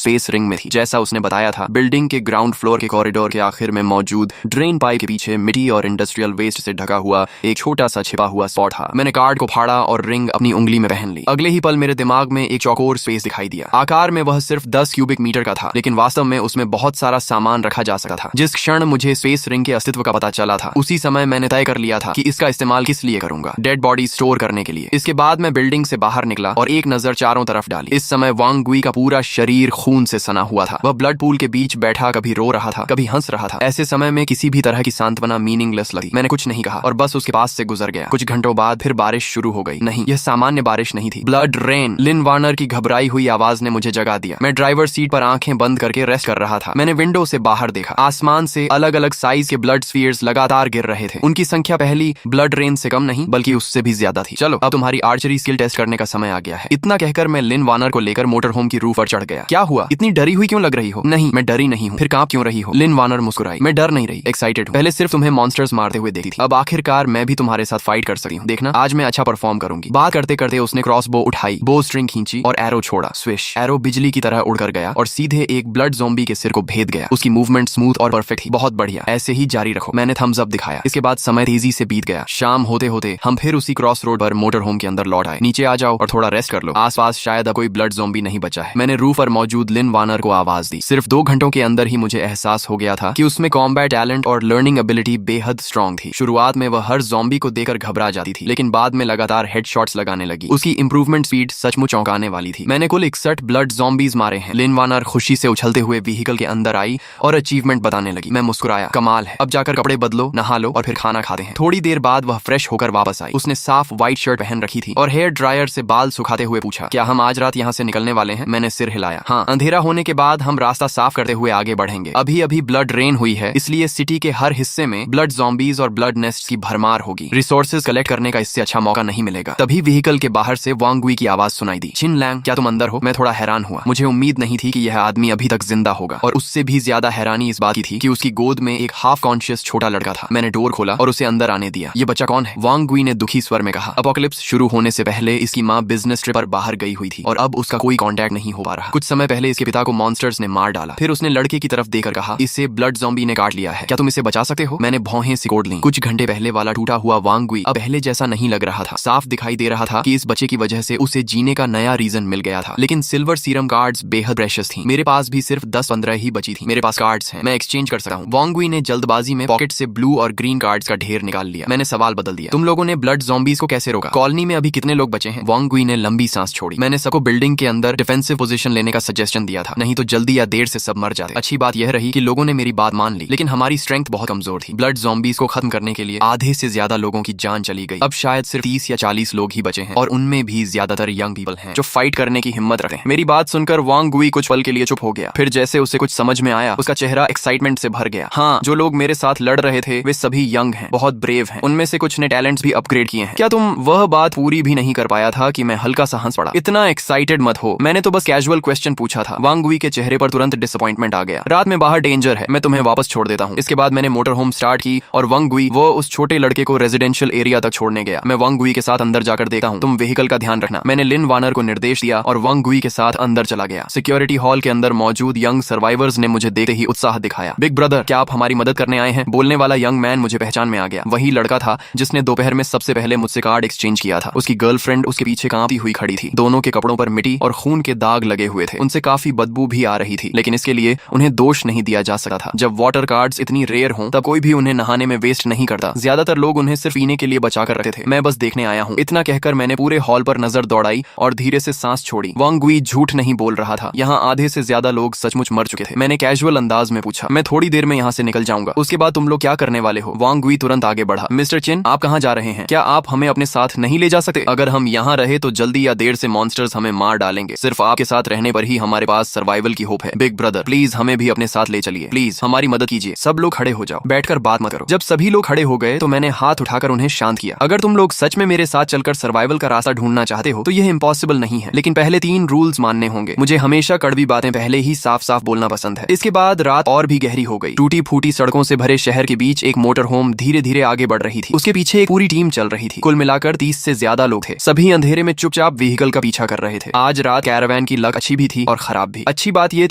स्पेस रिंग में थी। जैसा उसने बताया था, बिल्डिंग के ग्राउंड फ्लोर के कॉरिडोर के आखिर में मौजूद ड्रेन पाइप के पीछे मिट्टी और इंडस्ट्रियल वेस्ट से ढका हुआ एक छोटा सा छिपा हुआ स्पॉट था। मैंने कार्ड को फाड़ा और रिंग अपनी उंगली में पहन ली। अगले ही पल मेरे दिमाग में एक चौकोर स्पेस दिखाई दिया। आकार में वह सिर्फ 10 क्यूबिक मीटर का था, लेकिन वास्तव में उसमें बहुत सारा सामान रखा जा सकता था। जिस क्षण मुझे स्पेस रिंग के अस्तित्व का पता चला था, उसी समय मैंने तय कर लिया था कि इसका इस्तेमाल किस लिए करूंगा। डेड बॉडी स्टोर करने के लिए। इसके बाद मैं बिल्डिंग से बाहर निकला और एक नजर चारों तरफ डाली। इस समय वांग गुई का पूरा शरीर खून से सना हुआ था। वह ब्लड पूल के बीच बैठा कभी रो रहा था, कभी हंस रहा था। ऐसे समय में किसी भी तरह की सांत्वना मीनिंगलेस लगी। मैंने कुछ नहीं कहा और बस उसके पास से गुजर गया। कुछ घंटों बाद फिर बारिश शुरू हो गई। नहीं, यह सामान्य बारिश नहीं थी। Blood rain. लिन वार्नर की घबराई हुई आवाज ने मुझे जगा दिया। मैं ड्राइवर सीट पर आंखें बंद करके रेस्ट कर रहा था। मैंने विंडो से बाहर देखा। आसमान से अलग अलग साइज के ब्लड स्फीयर्स लगातार गिर रहे थे। उनकी संख्या पहली ब्लड रेन से कम नहीं बल्कि उससे भी ज्यादा थी। चलो, अब तुम्हारी आर्चरी स्किल टेस्ट करने का समय आ गया है। इतना कहकर मैं लिन वार्नर को लेकर मोटर होम की रूफ पर चढ़ गया। क्या हुआ? इतनी डरी हुई क्यों लग रही हो? नहीं, मैं डरी नहीं हूँ। फिर कांप क्यों रही हो? लिन वार्नर मुस्कुराई। मैं डर नहीं रही, एक्साइटेड हूँ। पहले सिर्फ तुम्हें मॉन्स्टर्स मारते हुए देखी थी। अब आखिरकार मैं भी तुम्हारे साथ फाइट कर सकती हूँ। देखना, आज मैं अच्छा परफॉर्म करूंगी। बात करते करते उसने क्रॉस बो उठाई, बो स्ट्रिंग खींची और एरो छोड़ा। स्विश। एरो बिजली की तरह उड़कर गया और सीधे एक ब्लड ज़ॉम्बी के सिर को भेद गया। उसकी मूवमेंट स्मूथ और परफेक्ट थी। बहुत बढ़िया, ऐसे ही जारी रखो। मैंने थम्स अप दिखाया। इसके बाद समय तेजी से बीत गया। शाम होते होते हम फिर उसी क्रॉस रोड पर मोटर होम के अंदर लौट आए। नीचे आ जाओ और थोड़ा रेस्ट कर लो। आसपास शायद अब कोई ब्लड ज़ॉम्बी नहीं बचा है। मैंने रूफ पर मौजूद लिन वार्नर को आवाज दी। सिर्फ 2 घंटों के अंदर ही मुझे एहसास हो गया था कि उसमें कॉम्बैट टैलेंट और लर्निंग एबिलिटी बेहद स्ट्रांग थी। शुरुआत में वह हर ज़ॉम्बी को देकर घबरा जाती थी, लेकिन बाद में लगातार हेडशॉट्स लगाने लगी। उसकी इंप्रूवमेंट स्पीड सचमुच चौंकाने वाली थी। मैंने कुल 61 ब्लड ज़ॉम्बीज मारे हैं। लिन वार्नर खुशी से उछलते हुए व्हीकल के अंदर आई और अचीवमेंट बताने लगी। मैं मुस्कुराया। कमाल है। अब जाकर कपड़े बदलो, नहा लो और फिर खाना खाते हैं। थोड़ी देर बाद वह फ्रेश होकर वापस आई। उसने साफ व्हाइट शर्ट पहन रखी थी और हेयर ड्रायर से बाल सुखाते हुए पूछा, क्या हम आज रात यहाँ से निकलने वाले हैं? मैंने सिर हिलाया। हाँ, अंधेरा होने के बाद हम रास्ता साफ करते हुए आगे बढ़ेंगे। अभी अभी ब्लड रेन हुई है, इसलिए सिटी के हर हिस्से में ब्लड ज़ॉम्बीज और ब्लड नेस्ट की भरमार होगी। रिसोर्सेज कलेक्ट करने का इससे अच्छा मौका नहीं मिलेगा। तभी व्हीकल के बाहर से वांग गुई की आवाज सुनाई दी। चिन लैंग, क्या तुम अंदर हो? मैं थोड़ा हैरान हुआ। मुझे उम्मीद नहीं थी कि यह आदमी अभी तक जिंदा होगा, और उससे भी ज्यादा हैरानी इस बात की थी कि उसकी गोद में एक हाफ कॉन्शियस छोटा लड़का था। मैंने डोर खोला और उसे अंदर आने दिया। ये बच्चा कौन है? वांग गुई ने दुखी स्वर में कहा। अपोकलिप्स शुरू होने से पहले इसकी माँ बिजनेस ट्रिप पर बाहर गई हुई थी और अब उसका कोई कांटेक्ट नहीं हो पा रहा। कुछ समय पहले इसके पिता को मॉन्स्टर्स ने मार डाला। फिर उसने लड़के की तरफ देखकर कहा, इसे ब्लड ज़ॉम्बी ने काट लिया है। क्या तुम इसे बचा सकते हो? मैंने भौहें सिकोड़ ली। कुछ घंटे पहले वाला टूटा हुआ वांग गुई अब पहले जैसा नहीं लग रहा था। साफ दिखाई दे रहा था कि इस बच्चे की वजह से उसे जीने का नया रीजन मिल गया था। लेकिन सिल्वर सीरम कार्ड्स बेहद प्रेशियस थी। मेरे पास भी सिर्फ 10-15 ही बची थी। मेरे पास कार्ड्स हैं, मैं एक्सचेंज कर सकता हूँ। वांग गुई ने जल्दबाजी में पॉकेट से ब्लू और ग्रीन कार्ड्स का ढेर निकाल लिया। मैंने सवाल बदल दिया, तुम लोगों ने ब्लड ज़ॉम्बीज को कैसे रोका? कॉलोनी में अभी कितने लोग बचे हैं? वांग गुई ने लंबी सांस छोड़ी। मैंने सबको बिल्डिंग के अंदर डिफेंसिव पोजीशन लेने का सजेशन दिया था, नहीं तो जल्दी या देर से सब मर जाते। अच्छी बात यह रही कि लोगों ने मेरी बात मान ली, लेकिन हमारी स्ट्रेंथ बहुत कमजोर थी। ब्लड ज़ॉम्बीज को खत्म करने के लिए आधे से ज्यादा लोगों की जान चली गई। अब शायद सिर्फ 30 या 40 लोग ही बचे हैं, और उनमें भी ज्यादातर यंग पीपल हैं जो फाइट करने की हिम्मत रखते हैं। मेरी बात सुनकर वांग गुई कुछ पल के लिए चुप हो गया। फिर जैसे उसे कुछ समझ में आया, उसका चेहरा एक्साइटमेंट से भर गया। हाँ, जो लोग मेरे साथ लड़ रहे थे वे सभी यंग हैं, बहुत ब्रेव हैं। उनमें से कुछ ने टैलेंट्स भी अपग्रेड किए हैं। क्या तुम वह बात पूरी भी नहीं कर पाया था कि मैं हल्का सा हंस पड़ा? इतना एक्साइटेड मत हो, मैंने तो बस कैजुअल क्वेश्चन पूछा था। वांग गुई के चेहरे पर तुरंत डिसअपॉइंटमेंट आ गया। रात में बाहर डेंजर है, मैं तुम्हें वापस छोड़ देता हूँ। इसके बाद मैंने मोटर होम स्टार्ट की और वांग गुई वो उस छोटे लड़के को रेजिडेंशियल एरिया तक छोड़ने गया। मैं वांग गुई के साथ अंदर जाकर देखता हूँ, तुम व्हीकल का ध्यान रखना। मैंने लिन वार्नर को निर्देश दिया और वांग गुई के साथ अंदर चला गया। सिक्योरिटी हॉल के अंदर मौजूद यंग सर्वाइवर्स ने मुझे देखते ही उत्साह दिखाया। बिग ब्रदर, क्या आप हमारी मदद करने आए हैं? बोलने वाला यंग मैन मुझे पहचान में आ गया। वही लड़का था जिसने दोपहर में सबसे पहले मुझसे कार्ड एक्सचेंज किया था। उसकी गर्लफ्रेंड उसके पीछे कांपती हुई खड़ी थी। दोनों के कपड़ों पर मिट्टी और खून के दाग लगे हुए थे। उनसे काफी बदबू भी आ रही थी, लेकिन इसके लिए उन्हें दोष नहीं दिया जा सकता था। जब वाटर कार्ड्स इतनी रेयर हों तब कोई भी उन्हें नहाने में वेस्ट नहीं करता। ज्यादातर लोग उन्हें सिर्फ पीने के लिए बचा कर रखते थे। मैं बस देखने आया हूँ। इतना कहकर मैंने पूरे हॉल पर नजर दौड़ाई और धीरे से सांस छोड़ी। वांग गुई झूठ नहीं बोल रहा था। यहाँ आधे से ज्यादा लोग सचमुच मर चुके थे। मैंने कैजुअल अंदाज में पूछा, मैं थोड़ी देर में यहाँ से निकल जाऊंगा, उसके बाद तुम लोग क्या करने वाले हो? वांग गुई तुरंत आगे बढ़ा। मिस्टर चिन, आप कहाँ जा रहे हैं? क्या आप हमें अपने साथ नहीं ले जा सकते? अगर हम यहाँ रहे तो जल्दी या देर से मॉन्स्टर्स हमें मार डालेंगे। सिर्फ आपके साथ रहने पर ही हमारे पास सर्वाइवल की होप है। बिग ब्रदर, प्लीज हमें भी अपने साथ ले चलिए। प्लीज हमारी मदद कीजिए। सब लोग खड़े हो जाओ, बैठकर बात मत करो। जब सभी लोग खड़े हो गए तो मैंने हाथ उठाकर उन्हें शांत किया। अगर तुम लोग सच में मेरे साथ चलकर सर्वाइवल का रास्ता ढूंढना चाहते हो तो यह इम्पॉसिबल नहीं है, लेकिन पहले 3 रूल्स मानने होंगे। मुझे हमेशा कड़वी बातें पहले ही साफ साफ बोलना पसंद है। इसके बाद रात और भी गहरी हो गई। टूटी फूटी सड़कों से भरे शहर के बीच एक मोटर होम धीरे धीरे आगे बढ़ रही थी। उसके पीछे एक पूरी टीम चल चल रही थी। कुल मिलाकर 30 से ज्यादा लोग थे। सभी अंधेरे में चुपचाप व्हीकल का पीछा कर रहे थे। आज रात कैरावैन की लक अच्छी भी थी और खराब भी। अच्छी बात यह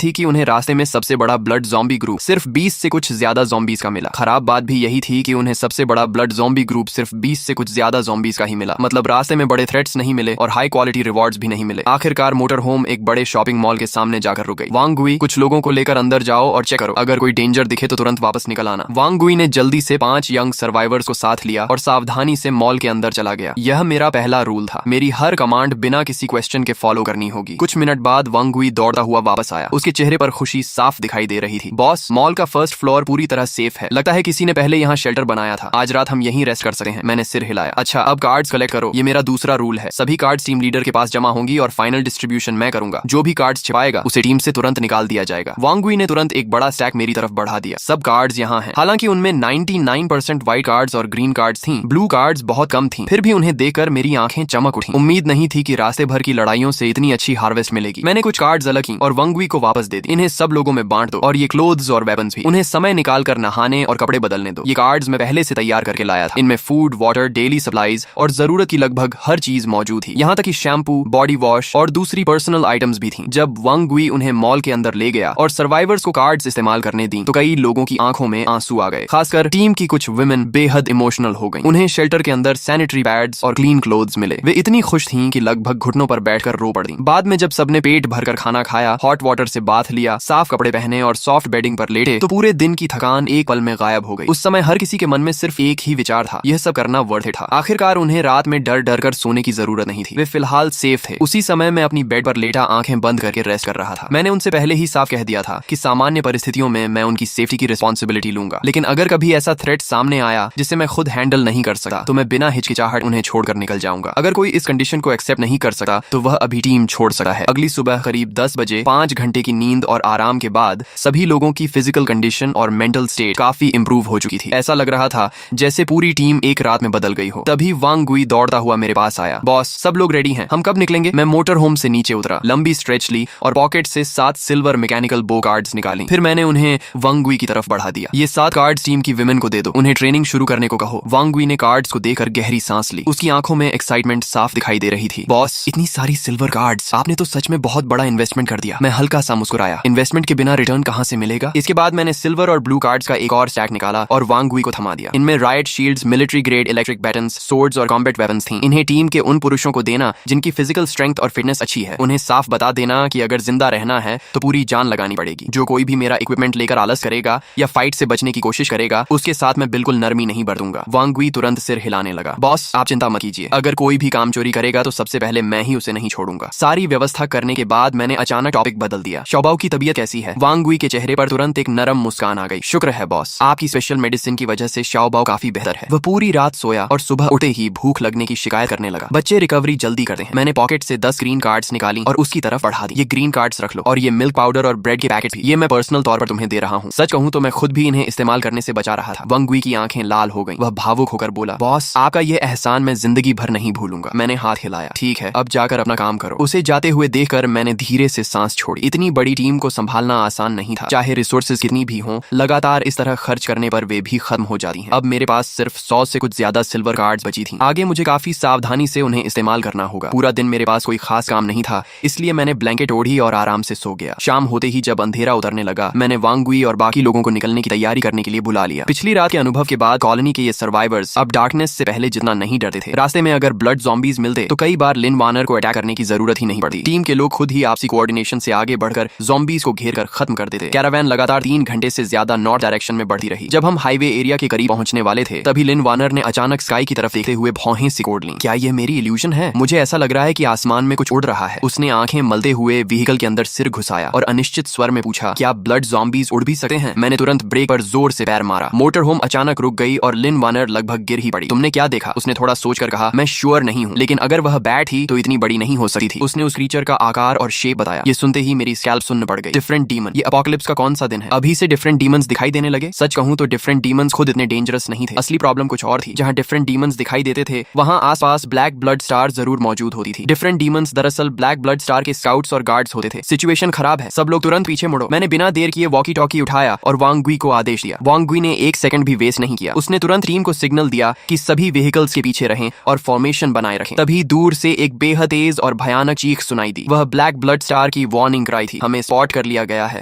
थी कि उन्हें रास्ते में सबसे बड़ा ब्लड ज़ॉम्बी ग्रुप सिर्फ 20 से कुछ ज्यादा ज़ॉम्बीज का मिला। खराब बात भी यही थी कि उन्हें सबसे बड़ा ब्लड ज़ॉम्बी ग्रुप सिर्फ 20 से कुछ ज्यादा ज़ॉम्बीज का ही मिला। मतलब रास्ते में बड़े थ्रेट्स नहीं मिले और हाई क्वालिटी रिवॉर्ड्स भी नहीं मिले। आखिरकार मोटर होम एक बड़े शॉपिंग मॉल के सामने जाकर रुक गई। वांग गुई, कुछ लोगों को लेकर अंदर जाओ और चेक करो, अगर कोई डेंजर दिखे तो तुरंत वापस निकल आना। वांग गुई ने जल्दी से 5 यंग सर्वाइवर्स को साथ लिया और सावधानी से मॉल के अंदर चला गया। यह मेरा पहला रूल था, मेरी हर कमांड बिना किसी क्वेश्चन के फॉलो करनी होगी। कुछ मिनट बाद वांग गुई दौड़ता हुआ वापस आया। उसके चेहरे पर खुशी साफ दिखाई दे रही थी। बॉस, मॉल का फर्स्ट फ्लोर पूरी तरह सेफ है। लगता है किसी ने पहले यहाँ शेल्टर बनाया था। आज रात हम यहीं रेस्ट कर सकते हैं। मैंने सिर हिलाया। अच्छा, अब कार्ड्स कलेक्ट करो। ये मेरा दूसरा रूल है। सभी कार्ड्स टीम लीडर के पास जमा होंगी और फाइनल डिस्ट्रीब्यूशन मैं करूंगा। जो भी कार्ड्स छिपाएगा उसे टीम से तुरंत निकाल दिया जाएगा। वांग गुई ने तुरंत एक बड़ा स्टैक मेरी तरफ बढ़ा दिया। सब कार्ड्स यहाँ हैं। हालांकि उनमें 99% व्हाइट कार्ड्स और ग्रीन कार्ड्स थीं। ब्लू कार्ड्स बहुत कम थीं। फिर भी उन्हें देखकर मेरी आंखें चमक उठी। उम्मीद नहीं थी कि रास्ते भर की लड़ाइयों से इतनी अच्छी हार्वेस्ट मिलेगी। मैंने कुछ कार्ड्स अलग की और वांग गुई को वापस दे दी। इन्हें सब लोगों में बांट दो और ये क्लोथ्स और वेपन्स भी। उन्हें समय निकाल कर नहाने और कपड़े बदलने दो। ये कार्ड्स मैं पहले से तैयार करके लाया था। इनमें फूड, वाटर, डेली सप्लाईज और जरूरत की लगभग हर चीज मौजूद थी। यहाँ तक कि शैम्पू, बॉडी वॉश और दूसरी पर्सनल आइटम्स भी थी। जब वांग गुई उन्हें मॉल के अंदर ले गया और सर्वाइवर्स को कार्ड्स इस्तेमाल करने दी तो कई लोगों की आंखों में आंसू आ गए। खासकर टीम की कुछ वुमेन बेहद इमोशनल हो गईं। उन्हें शेल्टर के अंदर सैनिटरी पैड्स और क्लीन क्लोथ्स मिले। वे इतनी खुश थीं कि लगभग घुटनों पर बैठकर रो पड़ी। बाद में जब सबने पेट भरकर खाना खाया, हॉट वाटर से बाथ लिया, साफ कपड़े पहने और सॉफ्ट बेडिंग पर लेटे तो पूरे दिन की थकान एक पल में गायब हो गई। उस समय हर किसी के मन में सिर्फ एक ही विचार था, यह सब करना वर्थ इट था। आखिरकार उन्हें रात में डर डर कर सोने की जरूरत नहीं थी। वे फिलहाल सेफ थे। उसी समय मैं अपनी बेड पर लेटा आंखें बंद करके रेस्ट कर रहा था। मैंने उनसे पहले ही साफ कह दिया था कि सामान्य परिस्थितियों में मैं उनकी सेफ्टी की रिस्पॉन्सिबिलिटी लूंगा, लेकिन अगर कभी ऐसा थ्रेट सामने आया जिसे मैं खुद हैंडल नहीं कर सकता तो मैं बिना हिचकिचाहट उन्हें छोड़कर निकल जाऊंगा। अगर कोई इस कंडीशन को एक्सेप्ट नहीं कर सकता तो वह अभी टीम छोड़ सकता है। अगली सुबह करीब 10 बजे 5 घंटे की नींद और आराम के बाद सभी लोगों की फिजिकल कंडीशन और मेंटल स्टेट काफी इंप्रूव हो चुकी थी। ऐसा लग रहा था जैसे पूरी टीम एक रात में बदल गई हो। तभी वांग गुई दौड़ता हुआ मेरे पास आया। बॉस, सब लोग रेडी हैं, हम कब निकलेंगे? मैं मोटर होम से नीचे उतरा, लंबी स्ट्रेच ली और पॉकेट से 7 सिल्वर मैकेनिकल बो कार्ड्स निकाली। फिर मैंने उन्हें वांग गुई की तरफ बढ़ा दिया। ये 7 कार्ड्स टीम की विमेन को दे दो, उन्हें ट्रेनिंग शुरू करने को कहो। वांग गुई ने कार्ड्स को देखकर गहरी सांस ली। उसकी आंखों में एक्साइटमेंट साफ दिखाई दे रही थी। बॉस, इतनी सारी सिल्वर कार्ड्स, आपने तो सच में बहुत बड़ा इन्वेस्टमेंट कर दिया। मैं हल्का सा मुस्कुराया। इन्वेस्टमेंट के बिना रिटर्न कहां से मिलेगा? इसके बाद मैंने सिल्वर और ब्लू कार्ड्स का एक और स्टैक निकाला और वांग गुई को थमा दिया। इनमें right shields, military grade electric battens, swords और कॉम्बैट वेपन्स थी। इन्हें टीम के उन पुरुषों को देना जिनकी फिजिकल स्ट्रेंथ और फिटनेस अच्छी है। उन्हें साफ बता देना कि अगर जिंदा रहना है तो पूरी जान लगानी पड़ेगी। जो कोई भी मेरा इक्विपमेंट लेकर आलस करेगा या फाइट से बचने की कोशिश करेगा उसके साथ मैं बिल्कुल नरमी नहीं बरतूंगा। वांग गुई तुरंत सिर हिलाने लगा। बॉस, आप चिंता मत कीजिए, अगर कोई भी काम चोरी करेगा तो सबसे पहले मैं ही उसे नहीं छोड़ूंगा। सारी व्यवस्था करने के बाद मैंने अचानक टॉपिक बदल दिया। शौबाओ की तबीयत कैसी है? वांग गुई के चेहरे पर तुरंत एक नरम मुस्कान आ गई। शुक्र है बॉस, आपकी स्पेशल मेडिसिन की वजह से शाओबाओ काफी बेहतर है। वह पूरी रात सोया और सुबह उठे ही भूख लगने की शिकायत करने लगा। बच्चे रिकवरी जल्दी करते हैं। मैंने पॉकेट से 10 ग्रीन कार्ड्स निकाली और उसकी तरफ बढ़ा दी। ये ग्रीन कार्ड्स रख लो और ये मिल्क पाउडर और ब्रेड के पैकेट भी, ये मैं पर्सनल तौर पर तुम्हें दे रहा हूँ। सच कहूँ तो मैं खुद भी इन्हें इस्तेमाल करने से बचा रहा था। वांग गुई की आंखें लाल हो गईं। वह भावुक होकर बोला, बॉस, आपका ये एहसान मैं जिंदगी भर नहीं भूलूंगा। मैंने हाथ हिलाया। ठीक है, अब जाकर अपना काम करो। उसे जाते हुए देखकर मैंने धीरे से सांस छोड़ी। इतनी बड़ी टीम को संभालना आसान नहीं था। चाहे रिसोर्सेज कितनी भी हों, लगातार इस तरह खर्च करने पर वे भी खत्म हो जाती हैं। अब मेरे पास सिर्फ 100 से कुछ ज्यादा सिल्वर कार्ड्स बची थी। आगे मुझे काफी सावधानी से उन्हें इस्तेमाल करना होगा। पूरा दिन मेरे पास कोई खास काम नहीं था, इसलिए मैंने ब्लैंकेट ओढ़ी और आराम से सो गया। शाम होते ही जब अंधेरा उतरने लगा मैंने वांग गुई और बाकी लोगों को निकलने की तैयारी करने के लिए बुला लिया। पिछली रात के अनुभव के बाद कॉलोनी के ये सर्वाइवर्स अब डार्कनेस से पहले जितना नहीं डरते थे। रास्ते में अगर ब्लड ज़ॉम्बीज मिलते तो कई बार लिन वानर को अटैक करने की जरूरत ही नहीं पड़ती। टीम के लोग खुद ही आपसी कोऑर्डिनेशन से आगे बढ़कर ज़ॉम्बीज को घेर कर खत्म कर देते। कैरावैन लगातार 3 घंटे से ज्यादा नॉर्थ डायरेक्शन में बढ़ती रही। जब हम हाईवे एरिया के करीब पहुंचने वाले थे तभी लिन वानर ने अचानक स्काई की तरफ देखते हुए भौहें सिकोड़ लीं। क्या ये मेरी इल्यूजन है? मुझे ऐसा लग रहा है कि आसमान में कुछ उड़ रहा है। उसने आंखें मलते हुए व्हीकल के अंदर सिर घुसाया और अनिश्चित स्वर में पूछा, क्या ब्लड ज़ॉम्बीज उड़ भी सकते हैं? मैंने तुरंत ब्रेक पर जोर से पैर मारा। मोटर होम अचानक रुक गई और लिन वानर लगभग गिर ही पड़ी। तुमने क्या देखा? उसने थोड़ा सोचकर कहा। मैं श्योर नहीं हूँ, लेकिन अगर वह बैट ही तो इतनी बड़ी नहीं हो सकती थी। उसने उस क्रीचर का आकार और शेप बताया। ये सुनते ही मेरी स्कैल्प सुन्न पड़ गई। डिफरेंट डीमन, ये अपोकलिप्स का कौन सा दिन है? अभी से डिफरेंट डीमंस दिखाई देने लगे? सच कहूँ तो डिफरेंट डीमंस खुद इतने डेंजरस नहीं थे। असली प्रॉब्लम कुछ और थी। जहाँ डिफरेंट डीमंस दिखाई देते थे वहाँ आसपास ब्लैक ब्लड स्टार जरूर मौजूद होती थी। डिफरेंट डीमंस दरअसल ब्लैक ब्लड स्टार के स्काउट्स और गार्ड्स होते थे। सिचुएशन खराब है, सब लोग तुरंत पीछे मुड़ो। मैंने बिना देर किए वॉकी टॉकी उठाया और वांग गुई को आदेश दिया। वांग गुई ने 1 सेकंड भी वेस्ट नहीं किया। उसने तुरंत टीम को सिग्नल दिया कि सभी सभी व्हीकल्स के पीछे रहें और फॉर्मेशन बनाए रखें। तभी दूर से एक बेहद तेज और भयानक चीख सुनाई दी। वह ब्लैक ब्लड स्टार की वार्निंग क्राई थी। हमें स्पॉट कर लिया गया है।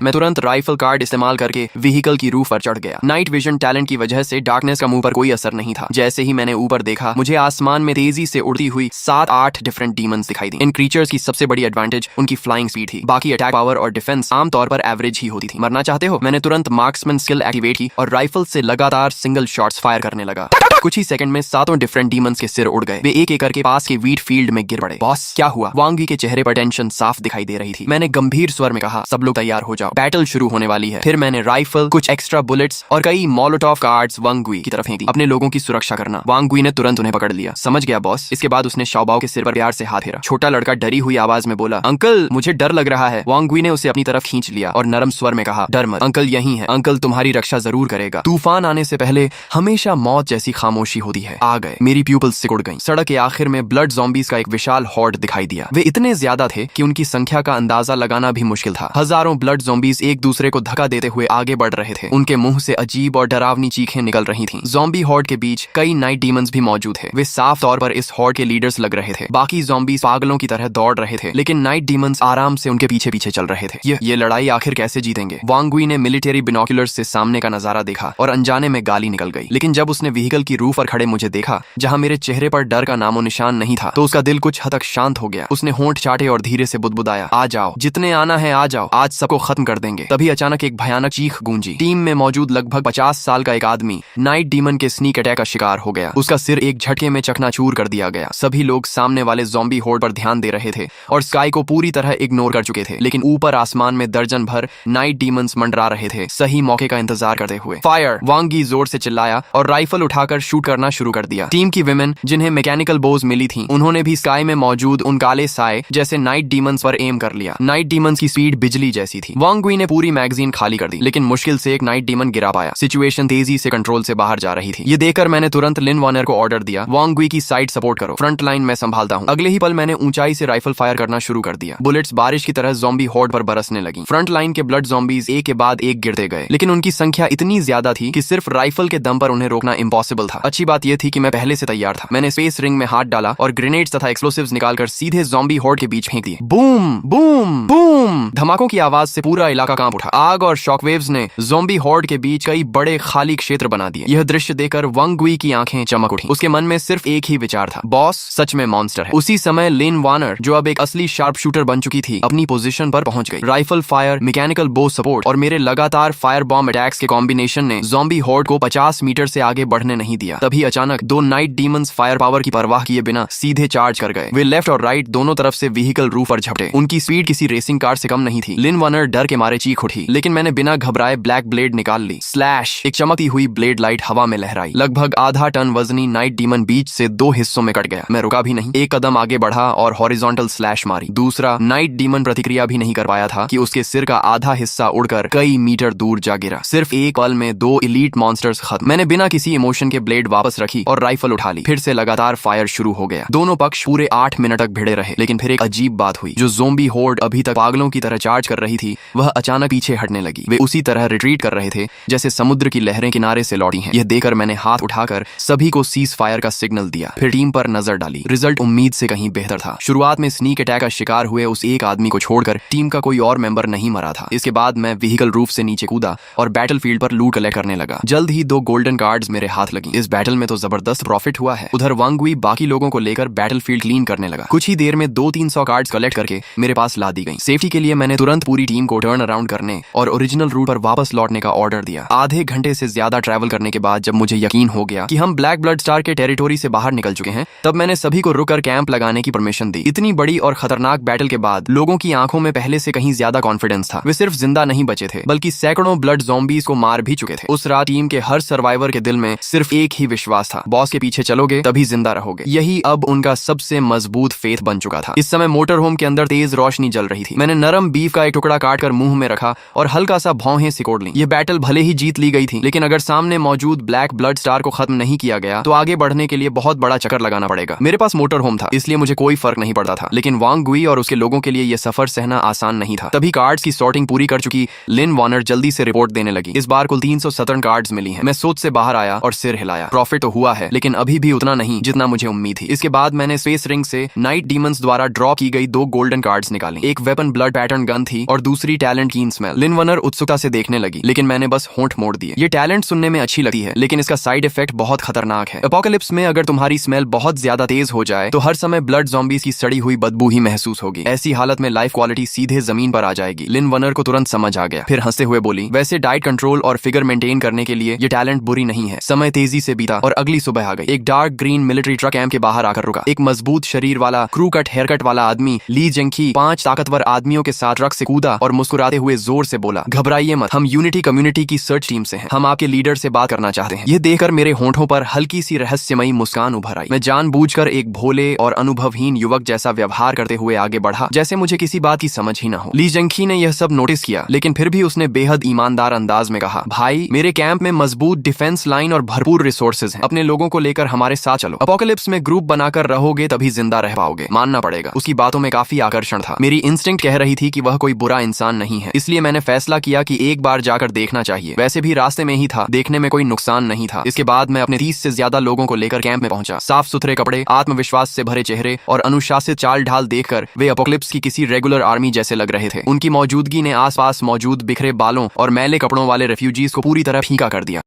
मैं तुरंत राइफल कार्ड इस्तेमाल करके व्हीकल की रूफ पर चढ़ गया। नाइट विजन टैलेंट की वजह से डार्कनेस का मुंह पर कोई असर नहीं था। जैसे ही मैंने ऊपर देखा, मुझे आसमान में तेजी से उड़ती हुई 7-8 डिफरेंट डीमंस दिखाई दी। इन क्रीचर्स की सबसे बड़ी एडवांटेज उनकी फ्लाइंग स्पीड थी। बाकी अटैक पावर और डिफेंस आमतौर पर एवरेज ही होती थी। मरना चाहते हो? मैंने तुरंत मार्क्समैन स्किल एक्टिवेट की और राइफल से लगातार सिंगल शॉट्स फायर करने लगा। कुछ ही सेकंड में 7 डिफरेंट डीमंस के सिर उड़ गए। वे एक एक करके पास के वीट फील्ड में गिर पड़े। बॉस, क्या हुआ? वांग वी के चेहरे पर टेंशन साफ दिखाई दे रही थी। मैंने गंभीर स्वर में कहा, सब लोग तैयार हो जाओ, बैटल शुरू होने वाली है। फिर मैंने राइफल, कुछ एक्स्ट्रा बुलेट्स और कई मोलोटॉव कार्ड्स वांग वी की तरफ फेंक दी। अपने लोगों की सुरक्षा करना। वांग वी ने तुरंत उन्हें पकड़ लिया। समझ गया बॉस। इसके बाद उसने शाओबाओ के सिर पर प्यार से हाथ फेरा। छोटा लड़का डरी हुई आवाज में बोला, अंकल, मुझे डर लग रहा है। वांग वी ने उसे अपनी तरफ खींच लिया और नरम स्वर में कहा, डर मत, अंकल यहीं है। अंकल तुम्हारी रक्षा जरूर करेगा। तूफान आने से पहले हमेशा मौत जैसी खामोशी होती है। आ गए। मेरी प्यूपल्स सिकुड़ गईं। सड़क के आखिर में ब्लड ज़ॉम्बीज का एक विशाल हॉर्ड दिखाई दिया। वे इतने ज्यादा थे कि उनकी संख्या का अंदाजा लगाना भी मुश्किल था। हजारों ब्लड ज़ॉम्बीज एक दूसरे को धक्का देते हुए आगे बढ़ रहे थे। उनके मुंह से अजीब और डरावनी चीखें निकल रही थीं। ज़ॉम्बी हॉर्ड के बीच कई नाइट डीमंस भी मौजूद थे। वे साफ तौर पर इस हॉर्ड के लीडर्स लग रहे थे। बाकी ज़ॉम्बीज पागलों की तरह दौड़ रहे थे, लेकिन नाइट डीमंस आराम से उनके पीछे पीछे चल रहे थे। ये लड़ाई आखिर कैसे जीतेंगे? वांग वी ने मिलिट्री बिनोकुलर्स से सामने का नजारा देखा और अनजाने में गाली निकल गई। लेकिन जब उसने व्हीकल की रूफ पर खड़े मुझे देखा, जहां मेरे चेहरे पर डर का नामो निशान नहीं था, तो उसका दिल कुछ हद तक शांत हो गया। उसने होंठ चाटे और धीरे से बुदबुदाया, आ जाओ, जितने आना है आ जाओ, आज सबको खत्म कर देंगे। तभी अचानक एक भयानक चीख गूंजी। टीम में मौजूद लगभग 50 साल का एक आदमी नाइट डीमन के स्नीक अटैक का शिकार हो गया। उसका सिर एक झटके में चकनाचूर कर दिया गया। सभी लोग सामने वाले ज़ॉम्बी होर्ड पर ध्यान दे रहे थे और स्काई को पूरी तरह इग्नोर कर चुके थे। लेकिन ऊपर आसमान में दर्जन भर नाइट डीमंस मंडरा रहे थे, सही मौके का इंतजार करते हुए। फायर! वांगी जोर से चिल्लाया और राइफल उठाकर शूट करना शुरू कर दिया। टीम की विमेन, जिन्हें मैकेनिकल बोज मिली थी, उन्होंने भी स्काई में मौजूद उन काले साए जैसे नाइट डीमंस पर एम कर लिया। नाइट डीमंस की स्पीड बिजली जैसी थी। वांग वी ने पूरी मैगजीन खाली कर दी, लेकिन मुश्किल से एक नाइट डीमन गिरा पाया। सिचुएशन तेजी से कंट्रोल से बाहर जा रही थी। ये देखकर मैंने तुरंत लिन वार्नर को ऑर्डर दिया, वांग वी की साइड सपोर्ट करो, फ्रंट लाइन मैं संभालता हूँ। अगले ही पल मैंने ऊंचाई से राइफल फायर करना शुरू कर दिया। बुलेट्स बारिश की तरह ज़ॉम्बी हॉर्ड पर बरसने लगी। फ्रंट लाइन के ब्लड ज़ॉम्बीज एक के बाद एक गिरते गए, लेकिन उनकी संख्या इतनी ज्यादा थी कि सिर्फ राइफल के दम पर उन्हें रोकना इम्पॉसिबल था। अच्छी बात यह थी कि मैं पहले से तैयार था। मैंने स्पेस रिंग में हाथ डाला और ग्रेनेड्स तथा एक्सप्लोसिव्स निकालकर सीधे ज़ॉम्बी हॉर्ड के बीच फेंक दिए। Boom boom boom! धमाकों की आवाज से पूरा इलाका कांप उठा। आग और शॉकवेव्स ने ज़ॉम्बी हॉर्ड के बीच कई बड़े खाली क्षेत्र बना दिए। यह दृश्य देखकर वांग वी की आंखें चमक उठी। उसके मन में सिर्फ एक ही विचार था, बॉस सच में मॉन्स्टर है। उसी समय लिन वार्नर, जो अब एक असली शार्प शूटर बन चुकी थी, अपनी पोजीशन पर पहुंच गई। राइफल फायर, मैकेनिकल बो सपोर्ट और मेरे लगातार फायर बॉम्ब अटैक्स के कॉम्बिनेशन ने ज़ॉम्बी हॉर्ड को 50 मीटर से आगे बढ़ने नहीं दिया। तभी अचानक 2 नाइट डीमंस फायर पावर की परवाह किए बिना सीधे चार्ज कर गए। वे लेफ्ट और राइट दोनों तरफ से व्हीकल रूफ पर झपटे। उनकी स्पीड किसी रेसिंग कार से कम नहीं थी। लिन वार्नर डर के मारे चीख उठी, लेकिन मैंने बिना घबराए ब्लैक ब्लेड निकाल ली। स्लैश! एक चमकती हुई ब्लेड लाइट हवा में लहराई। लगभग आधा टन वजनी नाइट डीमन बीच से 2 हिस्सों में कट गया। मैं रुका भी नहीं, एक कदम आगे बढ़ा और हॉरिजॉन्टल स्लैश मारी। दूसरा नाइट डीमन प्रतिक्रिया भी नहीं कर पाया था कि उसके सिर का आधा हिस्सा उड़कर कई मीटर दूर जा गिरा। सिर्फ एक पल में 2 इलीट मॉन्स्टर्स खत्म। मैंने बिना किसी इमोशन के ब्लेड वापस रखी और राइफल उठा ली। फिर से लगातार फायर शुरू हो गया। दोनों पक्ष पूरे 8 मिनट तक भिड़े रहे, लेकिन फिर एक अजीब बात हुई। जो ज़ॉम्बी हॉर्ड अभी तक पागलों की तरह चार्ज कर रही थी, वह अचानक पीछे हटने लगी। वे उसी तरह रिट्रीट कर रहे थे जैसे समुद्र की लहरें किनारे से लौटी हैं। यह देखकर मैंने हाथ उठाकर सभी को सीज फायर का सिग्नल दिया, फिर टीम पर नजर डाली। रिजल्ट उम्मीद से कहीं बेहतर था। शुरुआत में स्नीक अटैक का शिकार हुए उस एक आदमी को छोड़कर टीम का कोई और मेंबर नहीं मरा था। इसके बाद मैं व्हीकल रूफ से नीचे कूदा और बैटलफील्ड पर लूट कलेक्ट करने लगा। जल्द ही 2 गोल्डन कार्ड्स मेरे हाथ लगी। इस बैटल में तो जबरदस्त प्रॉफिट हुआ है। उधर वांग वी बाकी लोगों को लेकर बैटलफील्ड क्लीन करने लगा। कुछ ही देर में 200-300 कार्ड्स कलेक्ट करके मेरे पास ला दी गई। सेफ्टी के लिए मैंने तुरंत पूरी टीम को टर्न अराउंड करने और ओरिजिनल रूट पर वापस लौटने का ऑर्डर दिया। आधे घंटे से ज्यादा ट्रैवल करने के बाद जब मुझे यकीन हो गया कि हम ब्लैक ब्लड स्टार के टेरिटोरी से बाहर निकल चुके हैं, तब मैंने सभी को रुककर कैंप लगाने की परमिशन दी। इतनी बड़ी और खतरनाक बैटल के बाद लोगों की आंखों में पहले से कहीं ज्यादा कॉन्फिडेंस था। वे सिर्फ जिंदा नहीं बचे थे, बल्कि सैकड़ों ब्लड ज़ॉम्बीज को मार भी चुके थे। उस रात टीम के हर सर्वाइवर के दिल में सिर्फ एक ही विश्वास था, बॉस के पीछे चलोगे तभी जिंदा रहोगे। यही अब उनका सबसे मजबूत फेथ बन चुका था। इस समय मोटर होम के अंदर तेज रोशनी जल रही थी। मैंने नरम बीफ का एक टुकड़ा काटकर मुंह में रखा और हल्का सा भौहें सिकोड़ ली। यह बैटल भले ही जीत ली गई थी, लेकिन अगर सामने मौजूद ब्लैक ब्लड स्टार को खत्म नहीं किया गया तो आगे बढ़ने के लिए बहुत बड़ा चक्कर लगाना पड़ेगा। मेरे पास मोटर होम था, इसलिए मुझे कोई फर्क नहीं पड़ता था, लेकिन वांग वी और उसके लोगों के लिए यह सफर सहना आसान नहीं था। तभी कार्ड्स की सॉर्टिंग पूरी कर चुकी लिन वार्नर जल्दी से रिपोर्ट देने लगी। इस बार कुल 317 कार्ड्स मिली हैं। मैं सोच से बाहर आया और सिर हिलाया। आया। प्रॉफिट तो हुआ है, लेकिन अभी भी उतना नहीं जितना मुझे उम्मीद थी। इसके बाद मैंने स्पेस रिंग से नाइट डीमंस द्वारा ड्रॉ की गई 2 गोल्डन कार्ड्स निकाली। एक वेपन ब्लड पैटर्न गन थी और दूसरी टैलेंट कीन स्मेल। लिनवनर उत्सुकता से देखने लगी, लेकिन मैंने बस होंठ मोड़ दिए। ये टैलेंट सुनने में अच्छी लगती है, लेकिन इसका साइड इफेक्ट बहुत खतरनाक है। एपोकलिप्स में अगर तुम्हारी स्मेल बहुत ज्यादा तेज हो जाए तो हर समय ब्लड ज़ॉम्बीज़ की सड़ी हुई बदबू ही महसूस होगी। ऐसी हालत में लाइफ क्वालिटी सीधे जमीन पर आ जाएगी। लिनवनर को तुरंत समझ आ गया, फिर हंसते हुए बोली, वैसे डाइट कंट्रोल और फिगर मेंटेन करने के लिए ये टैलेंट बुरी नहीं है। समय तेजी से बीता और अगली सुबह आ गई। एक dark green military truck camp के बाहर आकर रुका। एक मजबूत शरीर वाला क्रू कट हेयर कट वाला आदमी ली जेंकी 5 ताकतवर आदमियों के साथ ट्रक से कूदा और मुस्कुराते हुए जोर से बोला, घबराइए मत, हम यूनिटी कम्युनिटी की सर्च टीम से हैं। हम आपके लीडर से बात करना चाहते हैं। ये देखकर मेरे होंठों पर हल्की सी रहस्यमयी मुस्कान उभर आई। मैं जानबूझकर एक भोले और अनुभवहीन युवक जैसा व्यवहार करते हुए आगे बढ़ा, जैसे मुझे किसी बात की समझ ही न हो। ली जेंकी ने यह सब नोटिस किया, लेकिन फिर भी उसने बेहद ईमानदार अंदाज में कहा, भाई, मेरे कैंप में मजबूत डिफेंस लाइन और भरपूर रिसोर्सेज हैं। अपने लोगों को लेकर हमारे साथ चलो। एपोकलिप्स में ग्रुप बनाकर रहोगे तभी जिंदा रह पाओगे, मानना पड़ेगा। उसकी बातों में काफी आकर्षण था। मेरी इंस्टिंक्ट कह रही थी कि वह कोई बुरा इंसान नहीं है, इसलिए मैंने फैसला किया कि एक बार जाकर देखना चाहिए। वैसे भी रास्ते में ही था, देखने में कोई नुकसान नहीं था। इसके बाद मैं अपने 30 से ज्यादा लोगों को लेकर कैंप में पहुंचा। साफ सुथरे कपड़े, आत्मविश्वास से भरे चेहरे और अनुशासित चाल ढाल देखकर वे एपोकलिप्स की किसी रेगुलर आर्मी जैसे लग रहे थे। उनकी मौजूदगी ने आसपास मौजूद बिखरे बालों और मैले कपड़ों वाले रेफ्यूजीज को पूरी तरह फीका कर दिया।